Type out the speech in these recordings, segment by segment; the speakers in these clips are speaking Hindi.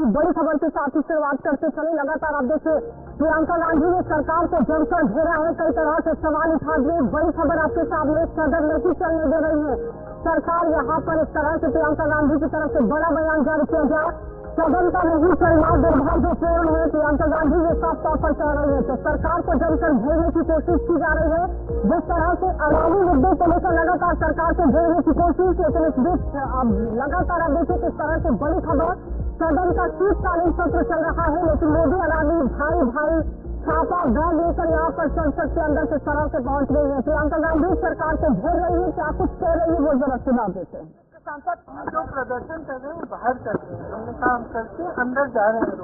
की बड़ी खबर के साथ ही शुरुआत करते चले। लगातार आप देखिए प्रियंका गांधी ने सरकार को जमकर घेरा है, कई तरह से सवाल उठा दिए। बड़ी खबर आपके सामने, सदन नहीं चलने दे रही है सरकार। यहाँ पर इस तरह से प्रियंका गांधी की तरफ से बड़ा बयान जारी किया गया, सदन का नहीं चलना दुर्भाग्यपूर्ण है। प्रियंका गांधी ये साफ तौर पर कह रही है तो सरकार को जमकर घेरने की कोशिश की जा रही है। जिस तरह से आगामी मुद्दों को लेकर लगातार सरकार को घेरने की कोशिश, लेकिन इस बीच अब लगातार आप देखिए किस तरह से बड़ी खबर, सदन का शीतकालीन सत्र चल रहा है, लेकिन मोदी अडानी भारी भारी छापा बैग लेकर यहाँ पर संसद के अंदर किस तरह से पहुंच गई है। प्रियंका गांधी सरकार को घेर रही है, क्या कुछ कह रही है वो जरा सुना देते हैं। सांसद जो प्रदर्शन कर रहे हैं वो बाहर कर रहे हैं, हमने काम करके अंदर जा रहे हैं।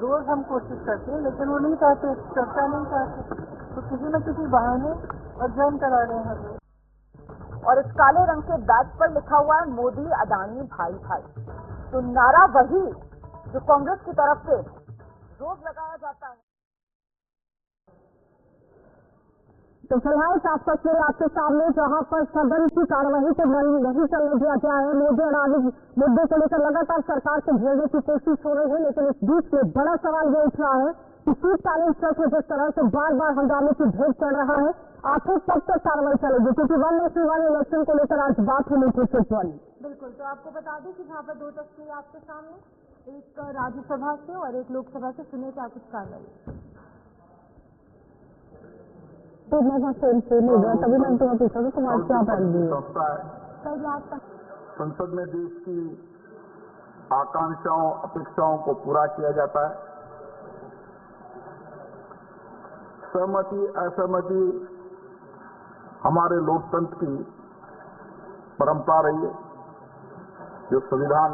रोज हम कोशिश करते हैं, लेकिन वो नहीं चाहते, चर्चा नहीं चाहते, तो किसी न किसी बहाने अध्ययन करा रहे हैं। और इस काले रंग के बैग पर लिखा हुआ है मोदी अडानी भाई भाई। तो नारा वही जो कांग्रेस की तरफ से रोज लगाया जाता है। तो फिलहाल साफ तस्वीर आपके सामने, जहां पर सदन की कार्यवाही को नहीं चलने दिया गया है। मोदी अडानी मुद्दे को लेकर लगातार सरकार को घेरने की कोशिश हो रही है, लेकिन इस बीच में बड़ा सवाल ये उठ रहा है कि शीतकालीन सत्र जिस तरह से बार बार हंगामे की भेंट चल रहा है, आखिर कब तक कार्रवाई चलेगी, क्योंकि 1 नेशन 1 इलेक्शन को लेकर आज बात होनी थी सिर्फ वाली। बिल्कुल, तो आपको बता दें कि यहाँ पर 2 तस्वीरें आपके सामने, एक राज्यसभा से और एक लोकसभा से। सुनिए क्या कुछ कार्रवाई। तो मैं तभी मैं तुम्हें पूछा था तुम्हारे क्या पहल दी है। संसद में देश की आकांक्षाओं अपेक्षाओं को पूरा किया जाता है। सहमति असहमति हमारे लोकतंत्र की परंपरा रही है, जो संविधान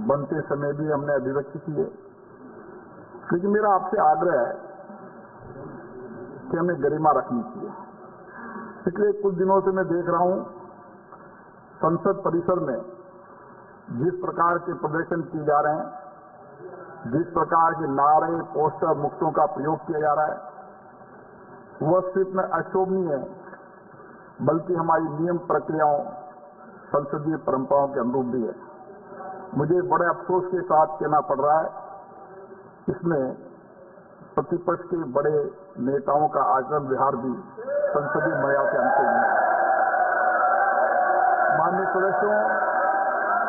बनते समय भी हमने अभिव्यक्ति की है। लेकिन मेरा आपसे आग्रह है कि हमें गरिमा रखनी चाहिए। पिछले कुछ दिनों से मैं देख रहा हूं संसद परिसर में जिस प्रकार के प्रदर्शन किए जा रहे हैं, जिस प्रकार के नारे पोस्टर मुक्तों का प्रयोग किया जा रहा है, वह सिर्फ में अशोभनीय है, बल्कि हमारी नियम प्रक्रियाओं संसदीय परंपराओं के अनुरूप भी है। मुझे बड़े अफसोस के साथ कहना पड़ रहा है, इसमें प्रतिपक्ष के बड़े नेताओं का आचरण व्यवहार भी संसदीय मर्यादा के अंतर नहीं है। माननीय सदस्यों,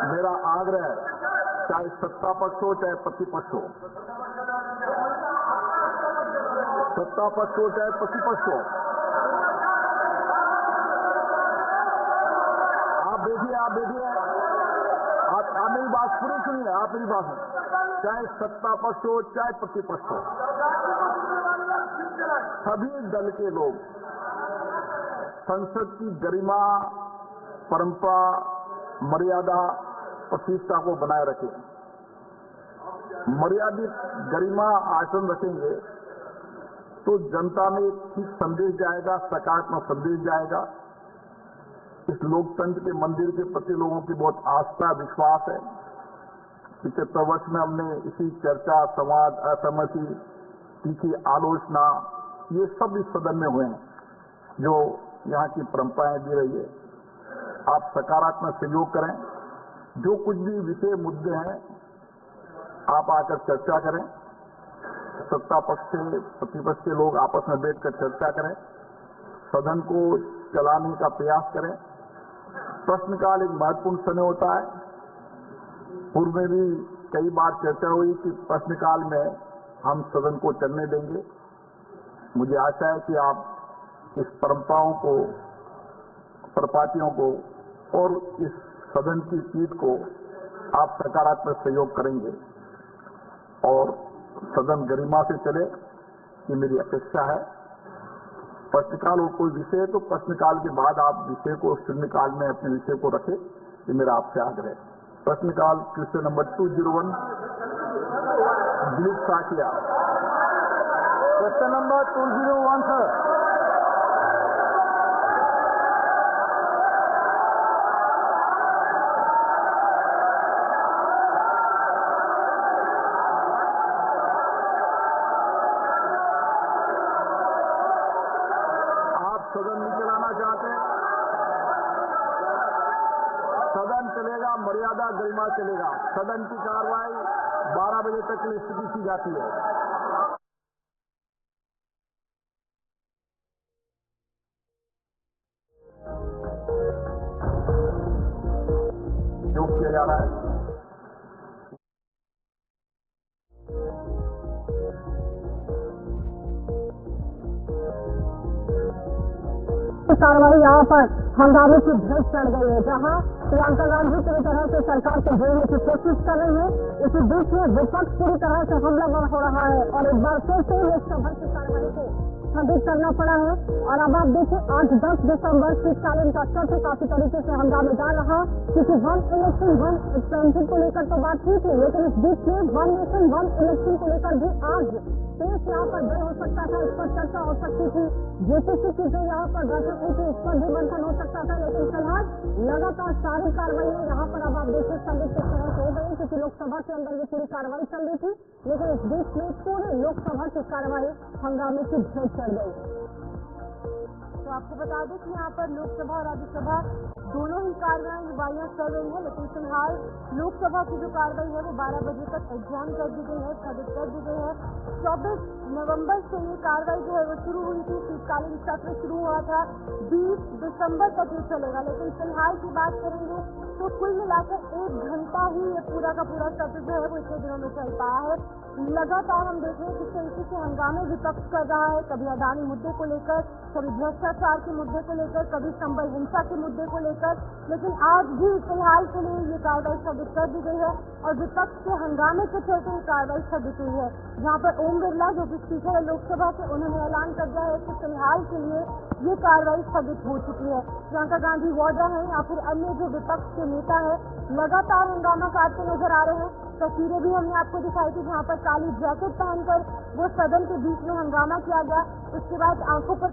मेरा आग्रह है, चाहे सत्ता पक्ष हो चाहे प्रतिपक्ष हो, सत्ता पक्ष हो चाहे प्रतिपक्ष हो, आप देखिए, आप मेरी बात पूरी सुनिए, आप मेरी बात सुनिए। चाहे सत्ता पक्ष हो चाहे प्रतिपक्ष हो, सभी दल के लोग संसद की गरिमा, परंपरा, मर्यादा, प्रतिष्ठा को बनाए रखें। मर्यादित गरिमा आचरण रखेंगे तो जनता में एक ठीक संदेश जाएगा, सकारात्मक संदेश जाएगा। इस लोकतंत्र के मंदिर के प्रति लोगों की बहुत आस्था विश्वास है। पिछले 7 वर्ष में हमने इसी चर्चा, संवाद, असहमति, तीखी आलोचना, ये सब इस सदन में हुए हैं, जो यहाँ की परंपराएं भी रही है। आप सकारात्मक सहयोग करें, जो कुछ भी विषय मुद्दे हैं आप आकर चर्चा करें। सत्ता पक्ष से प्रतिपक्ष के लोग आपस में बैठकर चर्चा करें, सदन को चलाने का प्रयास करें। प्रश्नकाल एक महत्वपूर्ण समय होता है। पूर्व में भी कई बार चर्चा हुई कि प्रश्नकाल में हम सदन को चलने देंगे। मुझे आशा है कि आप इस परंपराओं को, परिपाटियों को और इस सदन की सीट को आप सकारात्मक सहयोग करेंगे और सदन गरिमा से चले, ये मेरी अपेक्षा है। प्रश्नकाल और कोई विषय है तो प्रश्नकाल के बाद आप विषय को शून्यकाल में अपने विषय को रखें, ये मेरा आपसे आग्रह है। प्रश्नकाल question number 201 Dilip Saikia. Question number 201 sir. सदन नहीं चलाना चाहते, सदन चलेगा, मर्यादा गरिमा चलेगा। सदन की कार्रवाई 12 बजे तक की स्थिति की जाती है। योग किया जा रहा है। कार्रवाई यहाँ पर हंगामे की भेंट चढ़ गई है, जहाँ प्रियंका गांधी पूरी तरह से सरकार को घेरने की कोशिश कर रही है। इसी बीच में विपक्ष पूरी तरह से हमलावर हो रहा है और एक बार फिर से लोकसभा की कार्रवाई को स्थगित करना पड़ा है। और अब आप देखिए 8-10 दिसंबर शीतकालीन का सत्र काफी तरीके से हंगामेदार रहा, क्योंकि वन इलेक्शन वन एक्सपेंशन को लेकर तो बात ठीक है, लेकिन इस बीच में वन नेशन वन इलेक्शन को लेकर भी आज देश यहाँ पर बंद हो सकता था, इस पर चर्चा हो सकती थी। जेपीसी की जो यहाँ पर बैठक हुई थी उस पर भी मंथन हो सकता था, लेकिन फिलहाल लगातार सारी कार्रवाई यहाँ पर अब आप देखिए स्थगित किस तरह से हो गई, क्योंकि लोकसभा के अंदर ये पूरी कार्रवाई चल रही थी, लेकिन इस बीच में पूरी लोकसभा की कार्रवाई हंगामे की भेंट चढ़ गई। तो आपको बता दें कि यहाँ पर लोकसभा और राज्यसभा दोनों ही कार्रवाइयाँ चल रही है, लेकिन फिलहाल लोकसभा की जो कार्रवाई है वो 12 बजे तक एडजॉर्न कर दी गई है, स्थगित कर दी गई है। 24 नवंबर से ये कार्रवाई जो है वो शुरू हुई थी, शीतकालीन सत्र शुरू हुआ था, 20 दिसंबर तक ये चलेगा, लेकिन फिलहाल की बात करेंगे तो कुल मिलाकर 1 घंटा ही ये पूरा का पूरा सत्र जो है वो इतने दिनों में चल पाया है। लगातार हम देख रहे हैं किस तरीके से हंगामे विपक्ष कर रहा है, कभी अडानी मुद्दे को लेकर, कभी भ्रष्टाचार के मुद्दे को लेकर, कभी संबल हिंसा के मुद्दे को लेकर, लेकिन आज भी फिलहाल के लिए ये कार्रवाई स्थगित कर दी गई है और विपक्ष के हंगामे के चलते ये कार्रवाई स्थगित हुई है। जहाँ पर ओम बिरला जो कि स्पीकर है लोकसभा के, उन्होंने ऐलान कर दिया है कि फिलहाल के लिए ये कार्रवाई स्थगित हो चुकी है। प्रियंका गांधी वाड्रा है या फिर अन्य जो विपक्ष के नेता है लगातार हंगामा काटते नजर आ रहे हैं। तस्वीरें भी हमने आपको दिखाई थी जहाँ पर काली जैकेट पहनकर वो सदन के बीच में हंगामा किया गया, उसके बाद आंखों पर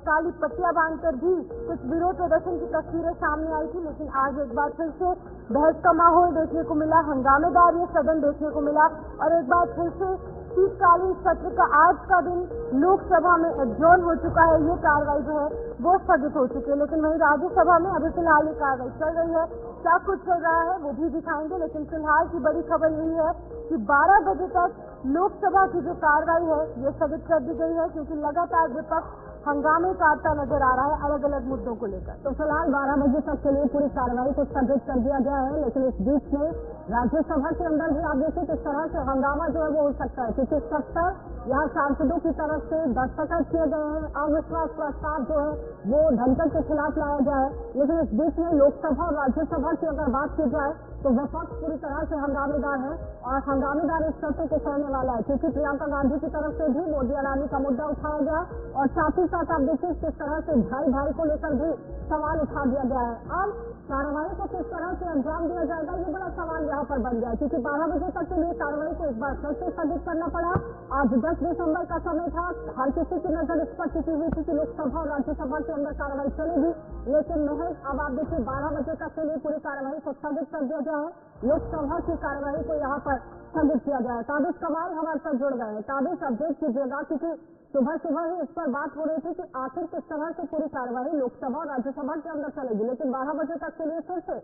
काली पट्टियां बांधकर भी कुछ विरोध प्रदर्शन की तस्वीरें सामने आई थी। लेकिन आज एक बार फिर से बहस का माहौल देखने को मिला, हंगामेदार ये सदन देखने को मिला और एक बार फिर से शीतकालीन सत्र का आज का दिन लोकसभा में एडजॉर्न हो चुका है। ये कार्रवाई जो है वो स्थगित हो चुकी है, लेकिन वहीं राज्यसभा में अभी फिलहाल ये कार्रवाई चल रही है। क्या कुछ चल रहा है वो भी दिखाएंगे, लेकिन फिलहाल की बड़ी खबर यही है कि 12 बजे तक लोकसभा की जो कार्रवाई है ये स्थगित कर दी गई है, क्योंकि लगातार विपक्ष हंगामे काटता नजर आ रहा है अलग अलग मुद्दों को लेकर। तो फिलहाल 12 बजे तक के लिए पूरी कार्रवाई को स्थगित कर दिया गया है, लेकिन इस बीच में राज्यसभा के अंदर भी आप देखिए किस तरह से हंगामा जो है वो हो सकता है, क्योंकि 70 यहाँ सांसदों की तरफ से दस्तखत किए गए हैं, अविश्वास प्रस्ताव जो है वो धनकर के खिलाफ लाया गया है। लेकिन इस बीच में लोकसभा और राज्यसभा की अगर बात की जाए तो विपक्ष पूरी तरह से हंगामेदार है और हंगामेदार इस सत्र को करने वाला है, क्योंकि प्रियंका गांधी की तरफ से भी मोदी अडानी का मुद्दा उठाया गया और साथ ही साथ आप देखिए किस तरह से भाई को लेकर भी सवाल उठा दिया गया है। अब कार्रवाई को किस तरह से अंजाम दिया जाएगा ये बड़ा सवाल यहाँ पर बन गया, क्योंकि 12 बजे तक के लिए कार्रवाई को एक बार फिर से स्थगित करना पड़ा। आज 10 दिसंबर का समय था, हर किसी की नजर इस पर टिकी हुई थी कि लोकसभा और राज्यसभा के अंदर कार्रवाई चलेगी, लेकिन महज अब आप देखिए 12 बजे तक के लिए पूरी कार्रवाई को स्थगित कर दिया गया है। लोकसभा की कार्रवाई को यहाँ पर स्थगित किया गया है। ताबिश कमाल हमारे साथ जुड़ गए हैं। ताबिश अपडेट कीजिएगा, क्योंकि सुबह ही इस पर बात हो रही थी कि आखिर किस तरह से पूरी कार्रवाई लोकसभा और राज्यसभा के अंदर चलेगी, लेकिन 12 बजे तक के लिए फिर से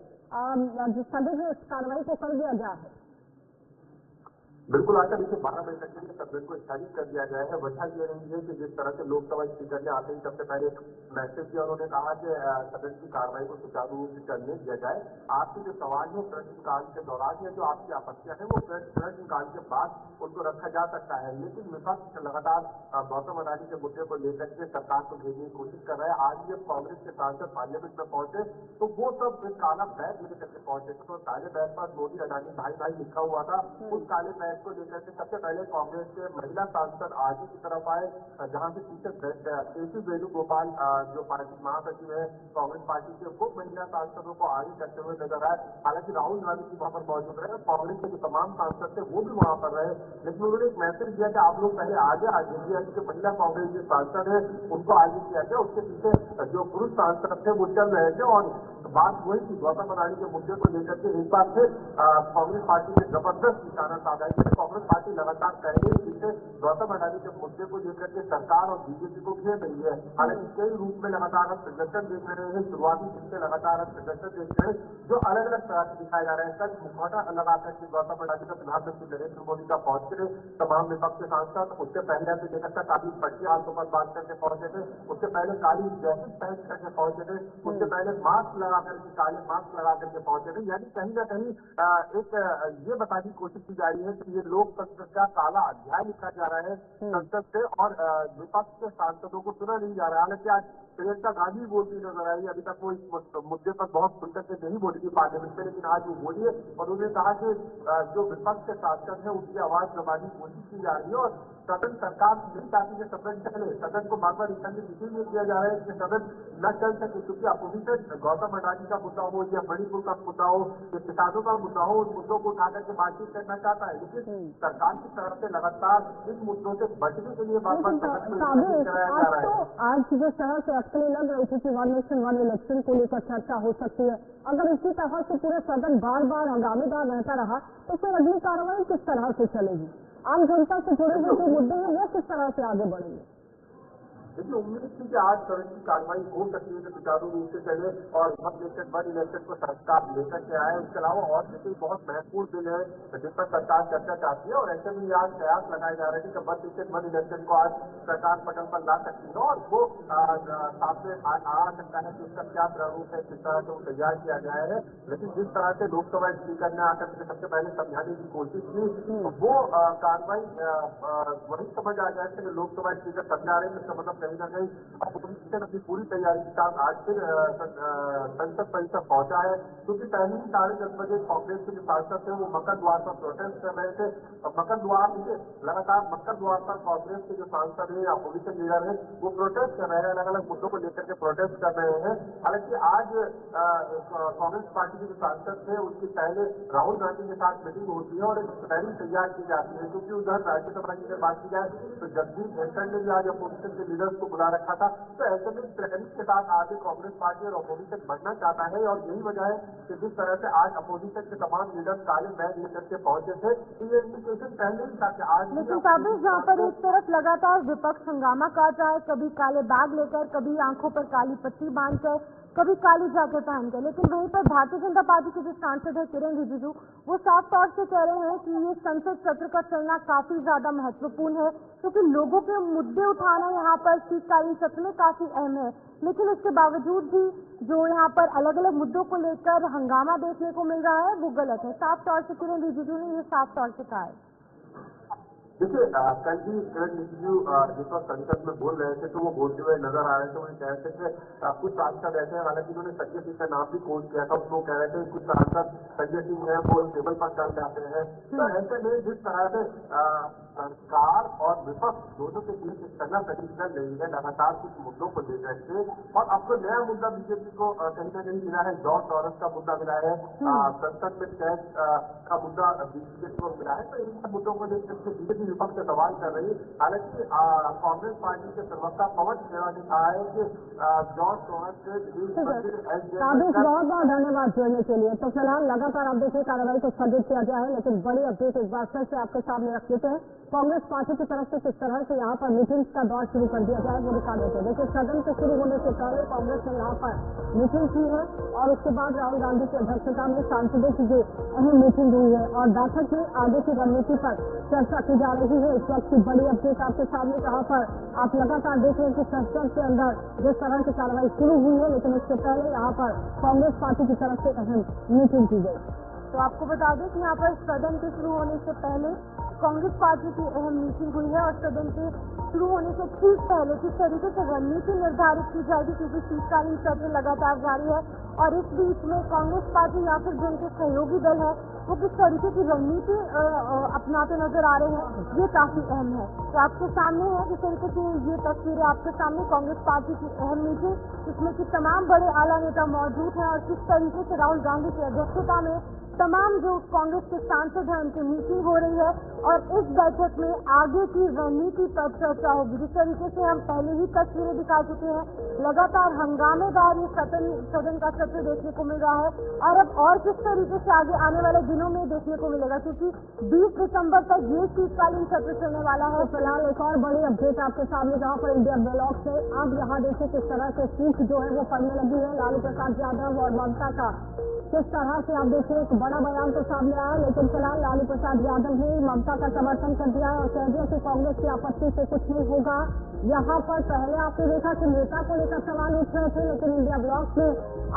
स्थगित इस कार्रवाई को कर दिया गया है। बिल्कुल आकर इसे 12 बजे तक के लिए सदन को स्थगित कर दिया गया है। वजह ये रही है कि जिस तरह से लोकसभा स्पीकर ने आते ही सबसे पहले मैसेज दिया, उन्होंने कहा कि सदन की कार्रवाई को सुचारू रूप से करने दिया जाए। आपके जो सवाल है प्रश्नकाल के दौरान या जो आपकी आपत्तियां हैं वो प्रश्नकाल के बाद उनको रखा जा सकता है, लेकिन विपक्ष लगातार गौतम अडानी के मुद्दे को लेकर के सरकार को भेजने की कोशिश कर रहा है। आज जब कांग्रेस के सांसद पार्लियामेंट में पहुंचे तो वो सब काला बैग लेकर के पहुंचे, तो काले बैग पर मोदी अडानी भाई लिखा हुआ था। उस काले बैग को लेकर के सबसे पहले कांग्रेस के महिला सांसद आगे की तरफ आए, जहां से पीछे केसी वेणुगोपाल जो पार्टी महासचिव है कांग्रेस पार्टी के, वो महिला सांसदों को आगे करते हुए नजर आए। हालांकि राहुल गांधी भी वहां पर मौजूद रहे, कांग्रेस के जो तमाम सांसद थे वो भी वहां पर रहे, लेकिन उन्होंने एक मैसेज दिया कि आप लोग पहले आगे आ जाइए। जो महिला कांग्रेस के सांसद है उनको आगे किया गया, उसके पीछे जो पुरुष सांसद थे वो चल रहे थे। और बात वही थी गौतम अडानी के मुद्दे को लेकर के एक बार फिर कांग्रेस पार्टी ने जबरदस्त निशाना साधा है। कांग्रेस पार्टी लगातार पहले ही पीछे गौतम अडानी के मुद्दे को लेकर के सरकार और बीजेपी को घेर रही है। हालांकि कई रूप में लगातार हम प्रदर्शन देख रहे हैं, शुरुआती दिन से लगातार हम प्रदर्शन देख रहे हैं जो अलग अलग तरह से दिखाए जा रहे हैं। कल मुखौटा लगाकर के गौतम अडानी का प्रधानमंत्री नरेंद्र मोदी का पहुंच रहे तमाम विपक्ष के सांसद, उससे पहले से लेकर तक काफी पट्टी हाथों पर बात करके पहुंचे थे, उससे पहले काली जैकेट पहन करके पहुंचे थे, उससे पहले मास्क लगा करके काले मास्क लगा करके पहुंचे थे। यानी कहीं ना कहीं एक ये बताने की कोशिश की जा रही है कि ये लोकतंत्र का काला अध्याय लिखा जा रहा है संसद से और विपक्ष के सांसदों को सुना नहीं जा रहा है। हालांकि आज प्रियंका गांधी बोलती नजर आई, अभी तक वो इस मुद्दे पर बहुत खुलकर के नहीं बोली थी पार्लियामेंट में, लेकिन आज वो बोली है और उन्होंने कहा कि जो विपक्ष के सांसद है उनकी आवाज दबाने की कोशिश की जा रही है और सदन सरकार नहीं चाहती कि सदन चले, सदन को बार बार स्थगित इसीलिए किया जा रहा है कि सदन न चल सके, क्योंकि अपोजिशन गौतम अडानी का मुद्दा हो या मणिपुर का मुद्दा हो या किसानों का मुद्दा हो, उन मुद्दों को उठा करके बातचीत करना चाहता है, लेकिन सरकार की तरफ से लगातार इन मुद्दों से बचने के लिए बार बार कराया जा रहा है। आज जो शहर से अटकलें लग रही थी कि 1 नेशन 1 इलेक्शन को लेकर चर्चा हो सकती है, अगर इसी तरह से पूरे सदन बार बार हंगामेदार रहता रहा तो फिर अगली कार्रवाई किस तरह से चलेगी? आम जनता से जुड़े हुए जो मुद्दे हैं वो किस तरह से आगे बढ़ेंगे? देखिए, उम्मीद थी कि आज सदन की कार्रवाई हो सकती है, सुचारू रूप से चले और 1 नेशन 1 इलेक्शन को सरकार लेकर के आए। इसके अलावा और जैसे बहुत महत्वपूर्ण बिल है जिस पर सरकार चर्चा चाहती है और ऐसे में आज कयास लगाए जा रहे हैं कि 1 नेशन 1 इलेक्शन को आज सरकार पटल पर ला सकती है और वो सामने आ सकता है कि उसका क्या प्रारूप है, किस तरह से वो तैयार किया गया है। लेकिन जिस तरह से लोकसभा स्पीकर ने आकर के सबसे पहले समझाने की कोशिश की वो कार्रवाई वही समझ आ गया कि लोकसभा स्पीकर समझा रहे हैं, इसका मतलब कहीं ना कहीं अपोजिशन अपनी पूरी तैयारी के साथ आज फिर संसद परिसर पहुंचा है, क्योंकि पहले ही 10:30 बजे कांग्रेस के जो सांसद थे वो मकर द्वार पर प्रोटेस्ट कर रहे थे। मकर द्वार लगातार मकर द्वार पर कांग्रेस के जो सांसद है अपोजिशन लीडर है वो प्रोटेस्ट कर रहे हैं, अलग अलग मुद्दों को लेकर के प्रोटेस्ट कर रहे हैं। हालांकि आज कांग्रेस पार्टी के जो सांसद थे उनकी पहले राहुल गांधी के साथ मीटिंग होती है और एक प्लानिंग तैयार की जाती है, क्योंकि उधर राज्यसभा की बात की जाए तो जगदीप धनखड़ ने भी आज अपोजिशन के लीडर्स को बुला रखा था। तो ऐसे में प्लानिंग के साथ आगे कांग्रेस पार्टी और अपोजिशन बढ़ना चाहता है और यही वजह है कि जिस तरह से आज अपोजिशन के तमाम लीडर्स काले बैग लेकर के पहुंचे थे, तो ये इंडिकेशन पहले ही था कि आज। लेकिन काबिज जहाँ पर एक तरफ लगातार विपक्ष हंगामा काट रहा है, कभी काले बैग लेकर, कभी आंखों पर काली पट्टी बांधकर, कभी काली जैकेट पहनकर, लेकिन वहीं पर भारतीय जनता पार्टी के जो सांसद है किरण रिजिजू वो साफ तौर से कह रहे हैं कि ये संसद सत्र का चलना काफी ज्यादा महत्वपूर्ण है, क्योंकि लोगों के मुद्दे उठाना यहाँ पर शीतकालीन सत्र में काफी अहम है। लेकिन उसके बावजूद भी जो यहाँ पर अलग अलग मुद्दों को लेकर हंगामा देखने को मिल रहा है वो गलत है। साफ तौर से किरण रिजिजू ने ये साफ तौर से कहा है। देखिए, कल भी किरण रिजिजू जिस वक्त संसद में बोल रहे थे तो वो बोलते हुए नजर आ रहे थे, उन्हें कह रहे थे कि कुछ सांसद ऐसे हैं, हालांकि उन्होंने संजय सिंह का नाम भी कोट किया था, उसको कह रहे थे कुछ सांसद संजय सिंह है वो टेबल पर चल जाते हैं। तो ऐसे में जिस तरह से सरकार और विपक्ष दोनों के बीच इतना कंडीशन नहीं है, लगातार कुछ मुद्दों को लेकर के, और अब तो नया मुद्दा बीजेपी को कहीं ना कहीं मिला है, जॉर्ज सॉरोस का मुद्दा मिला है, संसद में टैक्स का मुद्दा बीजेपी को मिला है। तो इन मुद्दों को लेकर के बीजेपी विपक्ष से सवाल कर रही है। हालांकि कांग्रेस पार्टी के प्रवक्ता पवन खेरा ने कहा है कि जॉर्ज सॉरोस से बहुत बहुत धन्यवाद जुड़ने के लिए। तो फिलहाल लगातार आप देखिए कार्रवाई को स्थगित किया गया है, लेकिन बड़ी अपडेट एक बार फिर से आपके सामने रख देते हैं। कांग्रेस पार्टी की तरफ से किस तरह से यहाँ पर मीटिंग्स का दौर शुरू कर दिया जाए वो दिखा देते हैं। देखिए, सदन के शुरू होने से पहले कांग्रेस ने यहाँ पर मीटिंग की है और उसके बाद राहुल गांधी की अध्यक्षता में सांसदों की जो अहम मीटिंग हुई है और बैठक में आगे की रणनीति पर चर्चा की जा रही है। इस वक्त की बड़ी अपडेट आपके सामने, जहाँ पर आप लगातार देख रहे हैं कि संसद के अंदर जिस तरह की कार्रवाई शुरू हुई है, लेकिन उससे पहले यहाँ पर कांग्रेस पार्टी की तरफ से अहम मीटिंग की गई। तो आपको बता दें कि यहाँ पर सदन के शुरू होने से पहले कांग्रेस पार्टी की अहम मीटिंग हुई है और सदन के शुरू होने से ठीक पहले किस तरीके से रणनीति निर्धारित की जाएगी, क्योंकि शीतकालीन सत्र लगातार जारी है और इस बीच में कांग्रेस पार्टी या फिर जो उनके सहयोगी दल है वो किस तरीके की रणनीति अपनाते नजर आ रहे हैं, ये काफी अहम है। तो आपके सामने है जिस तरीके से ये तस्वीरें आपके सामने कांग्रेस पार्टी की अहम मीटिंग, जिसमें कि तमाम बड़े आला नेता मौजूद हैं और किस तरीके से राहुल गांधी की अध्यक्षता में तमाम जो कांग्रेस के सांसद हैं उनकी मीटिंग हो रही है और इस बैठक में आगे की रणनीति पर चर्चा होगी। जिस तरीके से हम पहले ही तस्वीरें दिखा चुके हैं, लगातार हंगामेदार ये सदन का सत्र देखने को मिल रहा है और अब और किस तरीके से आगे आने वाले दिनों में देखने को मिलेगा, क्योंकि 20 दिसंबर तक ये शीतकालीन सत्र चलने वाला है। फिलहाल एक और बड़ी अपडेट आपके सामने, जहाँ पर इंडिया ब्लॉक से अब यहाँ देखिए किस तरह से सीट जो है वो पड़ने लगी है लालू प्रसाद यादव और ममता का। किस तरह से आप देखिए एक बड़ा बयान तो सामने आया, लेकिन फिलहाल लालू प्रसाद यादव ने ममता का समर्थन कर दिया है और कह दिया कि कांग्रेस की आपत्ति से कुछ नहीं होगा। यहाँ पर पहले आपने देखा कि नेता को लेकर सवाल उठ रहे थे, लेकिन इंडिया ब्लॉक में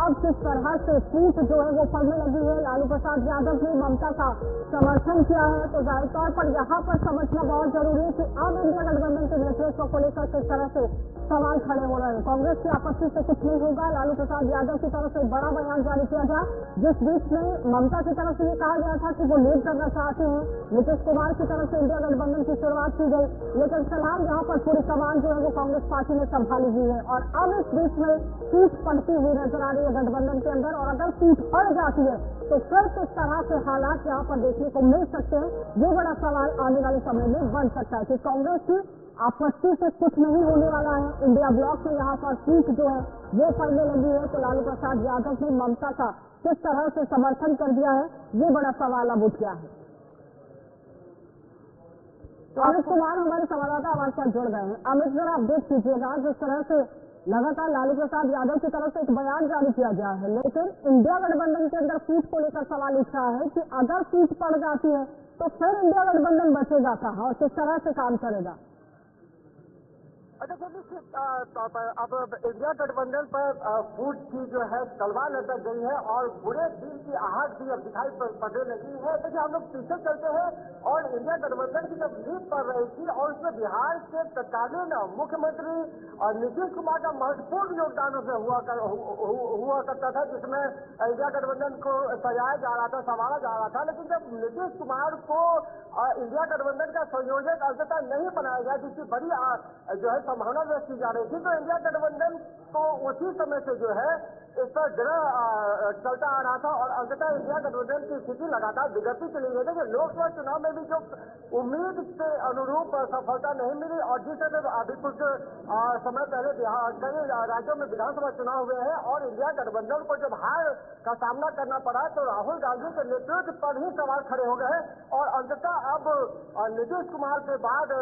अब किस तरह से सीट जो है वो पड़ने लगी है। लालू प्रसाद यादव ने ममता का समर्थन किया है, तो जाहिर तौर पर यहाँ पर समझना बहुत जरूरी है कि अब इंडिया गठबंधन के नेतृत्व को लेकर किस तरह से सवाल खड़े हो रहे हैं। कांग्रेस की आपत्ति से कुछ नहीं होगा, लालू प्रसाद यादव की तरफ से बड़ा बयान जारी किया गया, जिस बीच में ममता की तरफ से ये कहा गया था कि वो लीड करना चाहते हैं। नीतीश कुमार की तरफ से इंडिया गठबंधन की शुरुआत की गई, लेकिन फिलहाल यहाँ पर पूरी कमान जो है वो कांग्रेस पार्टी ने संभाली हुई है और अब इस बीच में सीट पड़ती हुई नजर आ रही है गठबंधन के अंदर। और अगर सीट पड़ जाती है तो फिर किस तरह के हालात यहाँ पर देखने को मिल सकते हैं, ये बड़ा सवाल आने वाले समय में बन सकता है कि कांग्रेस की आपत्ति से कुछ नहीं होने वाला है। इंडिया ब्लॉक में यहाँ पर सीट जो है वो पड़ने लगी है, तो लालू प्रसाद यादव ने ममता का किस तरह से समर्थन कर दिया है, ये बड़ा सवाल अब उठ गया है। तो अमित कुमार हमारे संवाददाता हमारे साथ जुड़ गए हैं। अमित जरा अपडेट कीजिएगा, जिस तरह से लगातार लालू प्रसाद यादव की तरफ से एक बयान जारी किया गया है, लेकिन इंडिया गठबंधन के अंदर सीट को लेकर सवाल उठ रहा है कि अगर सीट पड़ जाती है तो फिर इंडिया गठबंधन बचेगा कहाँ और किस तरह से काम करेगा। देखिए निश्चित तौर पर अब इंडिया गठबंधन पर फूट की जो है तलवार लटक गई है और बुरे दिन की आहट भी अब दिखाई पड़ने लगी है। देखिए हम लोग पीछे चलते हैं और इंडिया गठबंधन की जब लीड पड़ रही थी और उसमें बिहार के तत्कालीन मुख्यमंत्री और नीतीश कुमार का महत्वपूर्ण योगदान उसमें हुआ करता था, जिसमें इंडिया गठबंधन को सजाया जा रहा था, संवारा जा रहा था। लेकिन जब नीतीश कुमार को इंडिया गठबंधन का संयोजक अंततः नहीं बनाया गया, जिसकी बड़ी जो है संभावना व्यक्त की जा रही थी, तो इंडिया गठबंधन तो उसी समय से जो है इस पर ग्रह चलता आ रहा था और अंततः इंडिया गठबंधन की स्थिति लगातार बिगड़ती चली गई। देखिए लोकसभा चुनाव में भी जो उम्मीद के अनुरूप सफलता नहीं मिली और जिस तरह अभी कुछ समय पहले कई राज्यों में विधानसभा चुनाव हुए हैं और इंडिया गठबंधन को जब हार का सामना करना पड़ा तो राहुल गांधी के नेतृत्व पर ही सवाल खड़े हो गए और अंततः अब नीतीश कुमार के बाद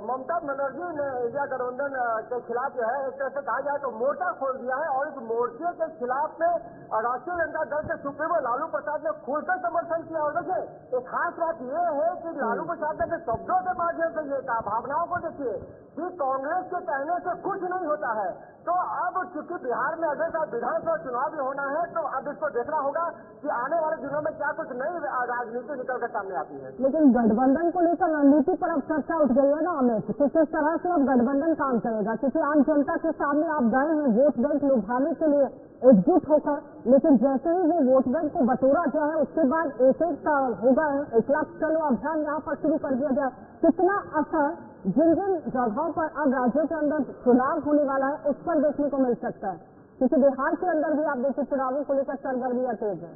ममता बनर्जी ने इंडिया गठबंधन के खिलाफ जो है एक तरह से कहा जाए तो मोर्चा खोल दिया है और इस मोर्चे के खिलाफ में राष्ट्रीय जनता दल के सुप्रीमो लालू प्रसाद ने खुलकर समर्थन किया। और देखिए एक खास बात यह है कि लालू प्रसाद ने शब्दों के माध्यम से ये कहा, भावनाओं को देखिए कि कांग्रेस के कहने से कुछ नहीं होता है। तो अब चूंकि बिहार में अगले साल विधानसभा चुनाव भी होना है तो अब इसको देखना होगा कि आने वाले दिनों में क्या कुछ नई राजनीति निकल कर सामने आती है। लेकिन गठबंधन को लेकर रणनीति पर अब चर्चा उठ गई है ना अमित, तो किस तरह से अब गठबंधन काम करेगा, क्योंकि आम जनता के सामने आप गए हैं वोट बैंक लुभाने के लिए एकजुट होकर, लेकिन जैसे ही वो वोट बैंक को बटोरा गया है उसके बाद एक होगा 1 लाख चलो अभियान यहाँ पर शुरू कर दिया गया। कितना असर जिन जिन जगहों पर अब राज्यों के अंदर चुनाव होने वाला है उस पर देखने को मिल सकता है, क्योंकि बिहार के अंदर भी आप देखिए चुनावों को लेकर सरगर्मियां तेज है।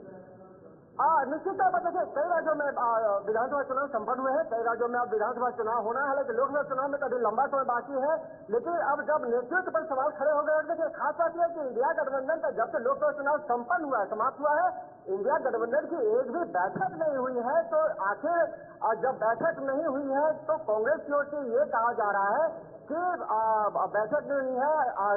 निश्चित तौर पर देखिए कई राज्यों में विधानसभा चुनाव संपन्न हुए हैं, कई राज्यों में अब विधानसभा चुनाव होना है, हालांकि लोकसभा चुनाव में कभी लंबा समय बाकी है। लेकिन अब जब नेतृत्व पर सवाल खड़े हो गए, देखिए खास बात यह है कि इंडिया गठबंधन का जब से लोकसभा चुनाव संपन्न हुआ है, समाप्त हुआ है, इंडिया गठबंधन की एक भी बैठक नहीं हुई है। तो आखिर जब बैठक नहीं हुई है तो कांग्रेस की ओर से ये कहा जा रहा है कि बैठक नहीं है,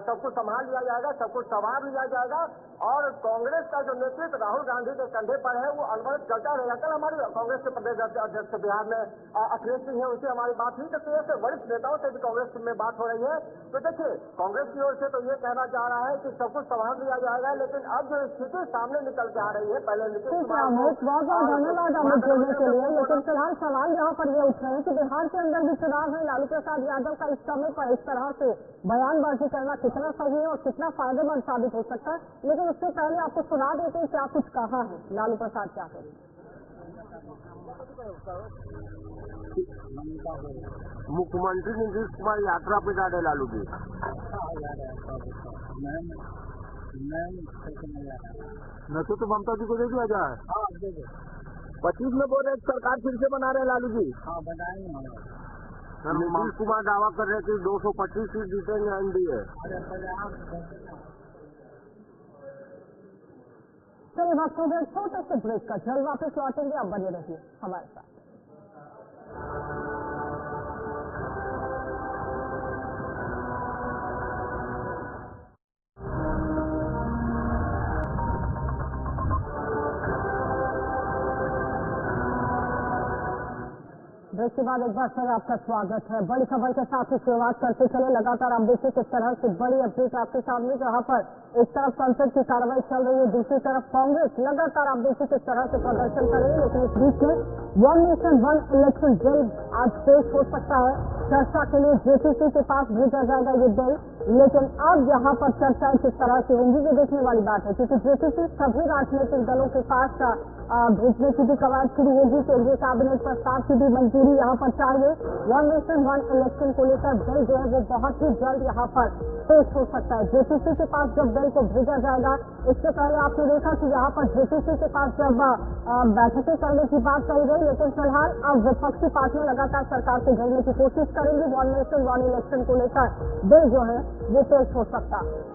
सब कुछ संभाल लिया जाएगा, सब कुछ संभाल लिया जाएगा और कांग्रेस का जो नेतृत्व राहुल गांधी के कंधे पर है वो अनवरत चलता रहेगा। कल हमारी कांग्रेस के प्रदेश अध्यक्ष बिहार में अखिलेश सिंह है, उनसे हमारी बात हुई, तो ऐसे वरिष्ठ नेताओं से भी कांग्रेस में बात हो रही है। तो देखिए कांग्रेस की ओर से तो ये कहना चाह रहा है कि सब कुछ संभाल लिया जाएगा, लेकिन अब जो स्थिति सामने निकल के आ रही है, पहले नीतीश बहुत धन्यवाद अमित जोड़ने के लिए। लेकिन फिलहाल सवाल यहाँ पर ये उठ रहे हैं कि बिहार के अंदर भी चुनाव है, लालू प्रसाद यादव का इस समय पर इस तरह से बयानबाजी करना कितना सही है और कितना फायदेमंद साबित हो सकता है। लेकिन उससे पहले आपको सुना देते हैं क्या कुछ कहा है लालू प्रसाद क्या है। मुख्यमंत्री नीतीश कुमार यात्रा पे जा रहे लालू जी, नशे तो ममता जी को दे दिया जाए। 25 में बोल रहे सरकार फिर से बना रहे लालू जी। हाँ बनाएंगे। नीतीश कुमार दावा कर रहे थे 225 सीट जीतेंगे एनडीए। चलिए वक्त हो गया छोटे से ब्रेक का, जल्द वापस लौटेंगे, अब बने रहिए हमारे साथ। ब्रेक के बाद एक बार फिर आपका स्वागत है। बड़ी खबर के साथ ही शुरुआत करते चले। लगातार आप देखिए किस तरह से बड़ी अपडेट आपके सामने, जहां पर एक तरफ संसद की कार्रवाई चल रही है, दूसरी तरफ कांग्रेस लगातार आप देखिए किस तरह से प्रदर्शन कर रही है। लेकिन इस बीच में 1 नेशन 1 इलेक्शन बिल आज पेश हो सकता है। चर्चा के लिए जेपीसी के पास भेजा जाएगा ये बिल, लेकिन अब यहाँ पर चर्चाएं किस तरह से होंगी ये देखने वाली बात है, क्योंकि जेपीसी सभी राजनीतिक दलों के पास भेजने की भी कवायद शुरू होगी। केंद्रीय कैबिनेट प्रस्ताव की भी मंजूरी यहाँ पर चाहिए। 1 नेशन 1 इलेक्शन को लेकर बिल जो है वो बहुत ही जल्द यहाँ पर पेश हो सकता है। जेपीसी के पास जब बिल को भेजा जाएगा, इससे पहले आपने देखा कि यहाँ पर जेपीसी के पास जब बैठकें करने की बात कही गई, लेकिन फिलहाल अब विपक्षी पार्टियां लगातार सरकार को घेरने की कोशिश करेंगी। 1 नेशन 1 इलेक्शन को लेकर बिल जो है वो पेश हो सकता है।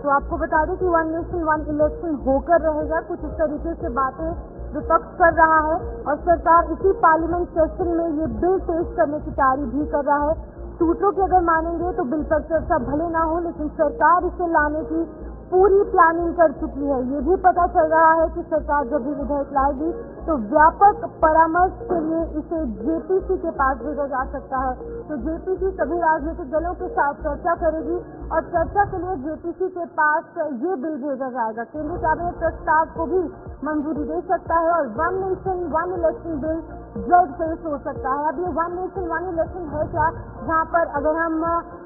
तो आपको बता दें कि 1 नेशन 1 इलेक्शन होकर रहेगा। कुछ इस तरीके से बातें विपक्ष कर रहा है और सरकार इसी पार्लियामेंट सेशन में ये बिल पेश करने की तैयारी भी कर रहा है। सूत्रों की अगर मानेंगे तो बिल पर चर्चा भले ना हो, लेकिन सरकार इसे लाने की पूरी प्लानिंग कर चुकी है। ये भी पता चल रहा है कि सरकार जब भी विधेयक लाएगी तो व्यापक परामर्श के लिए इसे जेपीसी के पास भेजा जा सकता है। तो जेपीसी सभी राजनीतिक दलों के साथ चर्चा करेगी और चर्चा के लिए जेपीसी के पास ये बिल भेजा जाएगा। केंद्रीय कैबिनेट प्रस्ताव को भी मंजूरी दे सकता है और 1 नेशन 1 इलेक्शन बिल जल्द पेश हो सकता है। अब ये 1 नेशन 1 इलेक्शन है क्या, जहाँ पर अगर हम